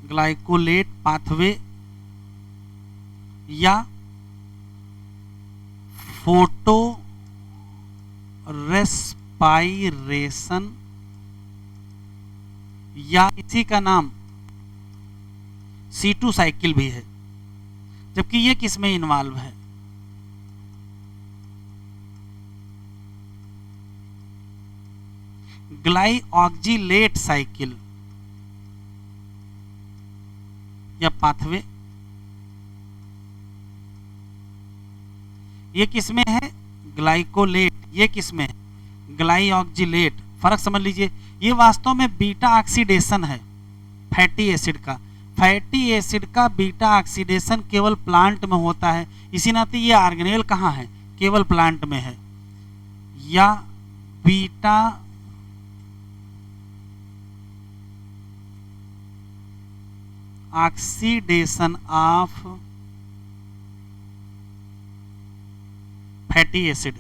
glycolate pathway या फोटो रेस्पायरेशन, या इसी का नाम C2 साइकिल भी है। जबकि ये किस में इन्वॉल्व है? ग्लाइऑक्जिलेट साइकिल या पाथवे। ये किस में है? ग्लाइकोलेट। ये किस में है? ग्लाइऑक्जिलेट। फर्क समझ लीजिए, ये वास्तव में बीटा ऑक्सीडेशन है फैटी एसिड का। फैटी एसिड का बीटा ऑक्सीडेशन केवल प्लांट में होता है, इसी नाते ये ऑर्गेनेल कहाँ है? केवल प्लांट में है। या beta oxidation of fatty acid.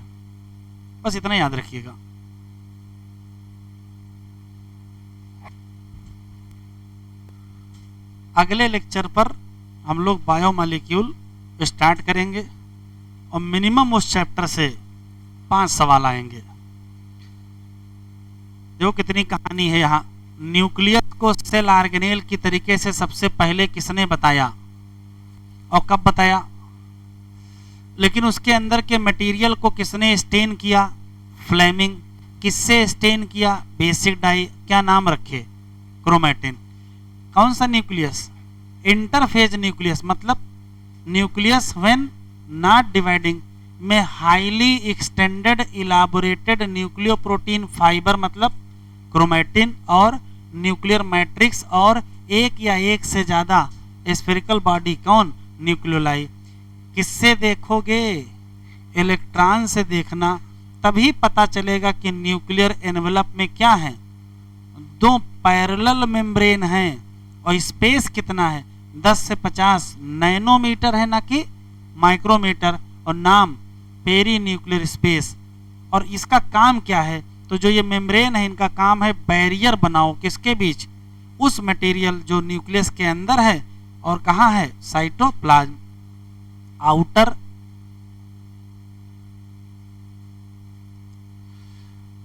बस इतना याद रखिएगा। अगले लेक्चर पर हम लोग बायोमॉलिक्यूल स्टार्ट करेंगे और मिनिमम उस चैप्टर से 5 सवाल आएंगे। देखो कितनी कहानी है यहाँ। न्यूक्लियस को सेल ऑर्गेनेल की तरीके से सबसे पहले किसने बताया और कब बताया? लेकिन उसके अंदर के मटेरियल को किसने स्टेन किया? फ्लेमिंग। किससे स्टेन किया? Basic dye. क्या नाम रखे? क्रोमैटिन। कौन सा न्यूक्लियस? इंटरफेज न्यूक्लियस, मतलब न्यूक्लियस व्हेन नॉट डिवाइडिंग में highly extended elaborated nucleoprotein fibre, मतलब क्रोमैटिन, और न्यूक्लियर मैट्रिक्स और एक या एक से ज्यादा स्फेरिकल बॉडी, कौन? न्यूक्लियोलाई। किससे देखोगे? इलेक्ट्रॉन से देखना, तभी पता चलेगा कि न्यूक्लियर एनवेलप में क्या है। 2 पैरेलल मेम्ब्रेन हैं और स्पेस कितना है? 10 से 50 नैनोमीटर है, ना कि माइक्रोमीटर। और नाम पेरी न्यूक्लियर स्पेस। और इसका काम क्या है? तो जो ये मेम्ब्रेन है, इनका काम है बैरियर बनाओ किसके बीच? उस मटेरियल जो न्यूक्लियस के अंदर है और कहाँ है? साइटोप्लाज्म।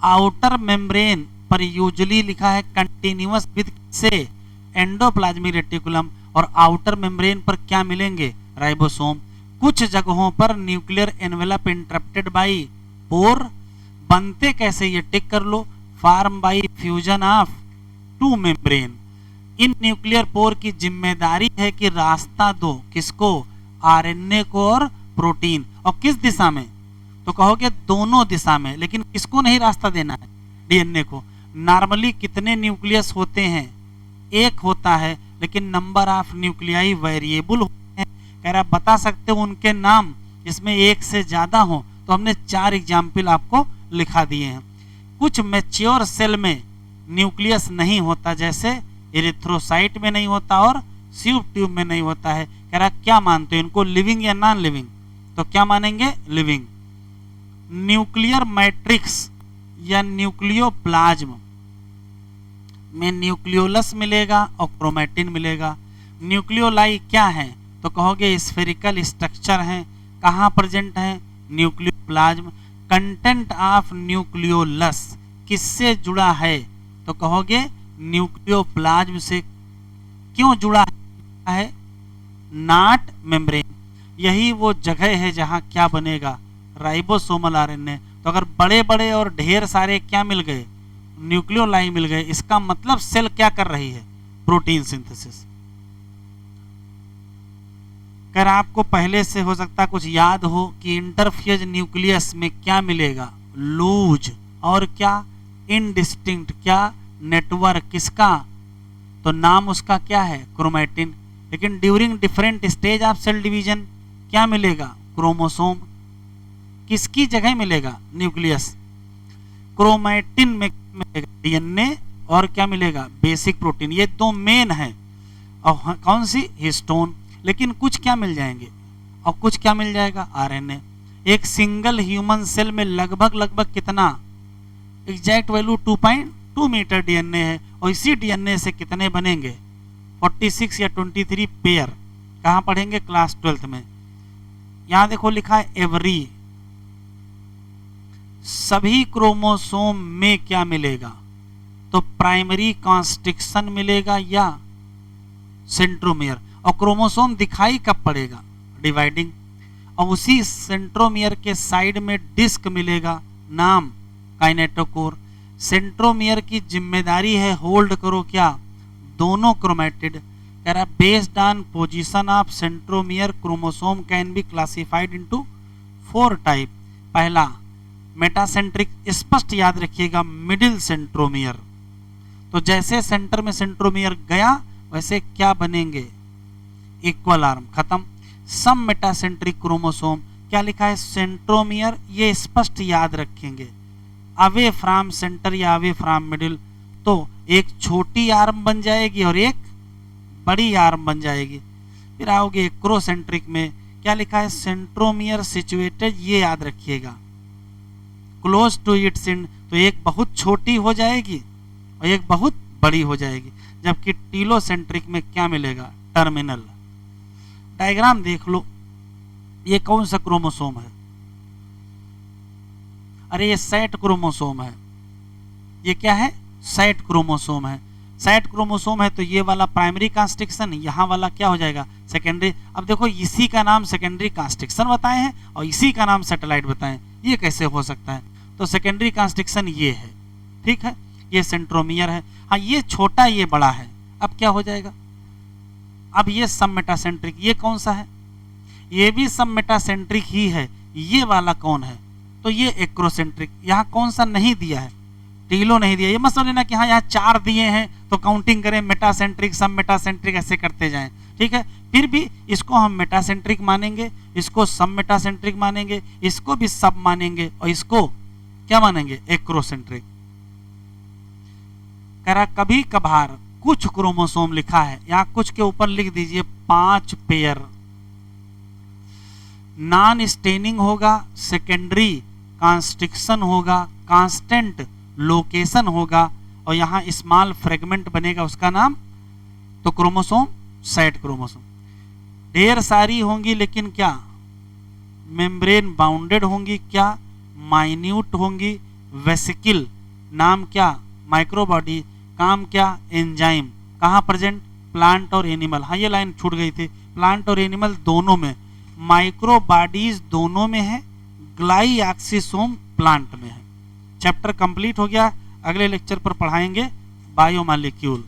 आउटर मेम्ब्रेन पर यूजुअली लिखा है कंटिन्यूअस विद से एंडोप्लाज्मिक रेटिकुलम, और आउटर मेम्ब्रेन पर क्या मिलेंगे? राइबोसोम। कुछ जगहों पर nuclear envelope interrupted by pore, बनते कैसे ये टिक कर लो, form by fusion of two membrane. In nuclear pore की जिम्मेदारी है कि रास्ता दो किसको, आरएनए को और प्रोटीन, और किस दिशा में, तो कहोगे दोनों दिशा में, लेकिन किसको नहीं रास्ता देना है, डीएनए को। नॉर्मली कितने न्यूक्लियस होते हैं, एक होता है, लेकिन नंबर ऑफ न्यूक्लियाई वेरिएबल होते हैं। कह रहा बता सकते हो उनके नाम जिसमें एक से ज्यादा हो, तो हमने 4 एग्जाम्पल आपको लिखा दिए हैं। कुछ मैच्योर सेल में न्यूक्लियस नहीं होता, जैसे एरिथ्रोसाइट में नहीं होता और स्यूब ट्यूब में नहीं होता है। कह रहा क्या मानते हो इनको, लिविंग या नॉन लिविंग, तो क्या मानेंगे, लिविंग। न्यूक्लियर मैट्रिक्स या न्यूक्लियोप्लाज्म में न्यूक्लियोलस मिलेगा और क्रोमैटिन मिलेगा। न्यूक्लियोलाई क्या है, तो कहोगे स्फेरिकल स्ट्रक्चर है, कहाँ प्रेजेंट है, न्यूक्लियोप्लाज्म। कंटेंट ऑफ न्यूक्लियोलस किससे जुड़ा है, तो कहोगे न्यूक्लियोप्लाज्म से। क्यों जुड़ा है, नॉट मेम्ब्रेन। यही वो जगह है जहां क्या बनेगा, राइबोसोमल आरएनए। तो अगर बड़े बड़े और ढेर सारे क्या मिल गए, न्यूक्लियोलाई मिल गए, इसका मतलब सेल क्या कर रही है, प्रोटीन सिंथेसिस। अगर आपको पहले से हो सकता कुछ याद हो कि इंटरफेज न्यूक्लियस में क्या मिलेगा, लूज और क्या, इनडिस्टिंक्ट, क्या, नेटवर्क, किसका, तो नाम उसका क्या है, क्रोमैटिन। लेकिन during different stage of cell division क्या मिलेगा, क्रोमोसोम। किसकी जगह मिलेगा, न्यूक्लियस। क्रोमैटिन में मिलेगा डीएनए और क्या मिलेगा, बेसिक प्रोटीन। ये 2 मेन है, और कौन सी, हिस्टोन। लेकिन कुछ क्या मिल जाएंगे, और कुछ क्या मिल जाएगा, आरएनए। एक सिंगल ह्यूमन सेल में लगभग कितना, एग्जैक्ट वैल्यू 2.2 मीटर डीएनए है, और इसी डीएनए से कितने बनेंगे, 46 या 23 पेयर। कहाँ पढ़ेंगे, क्लास 12th में। यहां देखो लिखा है एवरी, सभी क्रोमोसोम में क्या मिलेगा, तो प्राइमरी कॉन्स्ट्रिक्शन मिलेगा या सेंट्रोमियर। और क्रोमोसोम दिखाई कब पड़ेगा, डिवाइडिंग। और उसी सेंट्रोमियर के साइड में डिस्क मिलेगा, नाम काइनेटोकोर। सेंट्रोमियर की जिम्मेदारी है होल्ड करो क्या, दोनों क्रोमैटिड। कह रहा based on position of centromere chromosome can be classified into 4 type. पहला मेटासेंट्रिक, स्पष्ट याद रखिएगा, मिडिल सेंट्रोमियर। तो जैसे सेंटर में सेंट्रोमियर गया वैसे क्या बनेंगे, इक्वल आर्म, खत्म। सम मेटासेंट्रिक क्रोमोसोम, क्या लिखा है, सेंट्रोमियर, ये स्पष्ट याद रखेंगे, अवे फ्रॉम सेंटर या अवे फ्रॉम मिडिल। तो एक छोटी आर्म बन जाएगी और एक बड़ी आर्म बन जाएगी। फिर आओगे एक्रोसेंट्रिक में, क्या लिखा है, सेंट्रोमियर सिचुएटेड, ये याद रखिएगा, क्लोज टू इट्स एंड। तो एक बहुत छोटी हो जाएगी और एक बहुत बड़ी हो जाएगी। जबकि टीलोसेंट्रिक में क्या मिलेगा, टर्मिनल। डायग्राम देख लो, ये कौन सा क्रोमोसोम है, अरे ये सेट क्रोमोसोम है। ये क्या है, सेट क्रोमोसोम है। सेट क्रोमोसोम है तो ये वाला प्राइमरी कॉन्स्ट्रिक्शन, यहाँ वाला क्या हो जाएगा, सेकेंडरी। अब देखो इसी का नाम सेकेंडरी कॉन्स्ट्रिक्शन बताए हैं और इसी का नाम सैटेलाइट बताएं, ये कैसे हो सकता है। तो सेकेंडरी कॉन्स्ट्रिक्शन ये है, ठीक है, ये सेंट्रोमियर है। हाँ ये छोटा ये बड़ा है, अब क्या हो जाएगा, अब ये सब मेटासेंट्रिक, ये कौन सा है, ये भी सब मेटासेंट्रिक ही है। ये वाला कौन है, तो ये एक्रोसेंट्रिक। यहाँ कौन सा नहीं दिया है, टीलो नहीं दिया। ये मत समझ लेना कि हाँ यहाँ 4 दिए हैं तो काउंटिंग करें, मेटासेंट्रिक सब मेटासेंट्रिक ऐसे करते जाएं, ठीक है। फिर भी इसको हम मेटासेंट्रिक मानेंगे, इसको सब मेटासेंट्रिक मानेंगे, इसको भी सब मानेंगे और इसको क्या मानेंगे, एक्रोसेंट्रिक। कह रहा कभी कभार कुछ क्रोमोसोम लिखा है, यहाँ कुछ के ऊपर लिख दीजिए 5 पेयर। नॉन स्टेनिंग होगा, सेकेंडरी कॉन्स्ट्रिक्शन होगा, कांस्टेंट लोकेशन होगा और यहाँ स्मॉल फ्रेगमेंट बनेगा, उसका नाम तो क्रोमोसोम, सेट क्रोमोसोम। ढेर सारी होंगी लेकिन क्या, मेम्ब्रेन बाउंडेड होंगी, क्या माइन्यूट होंगी, वेसिकल, नाम क्या माइक्रोबॉडी, काम क्या एंजाइम, कहाँ प्रेजेंट प्लांट और एनिमल। हाँ ये लाइन छूट गई थी, प्लांट और एनिमल दोनों में। माइक्रोबॉडीज दोनों में है, ग्लाइऑक्सिसोम प्लांट में है। चैप्टर कंप्लीट हो गया। अगले लेक्चर पर पढ़ाएंगे बायोमॉलिक्यूल।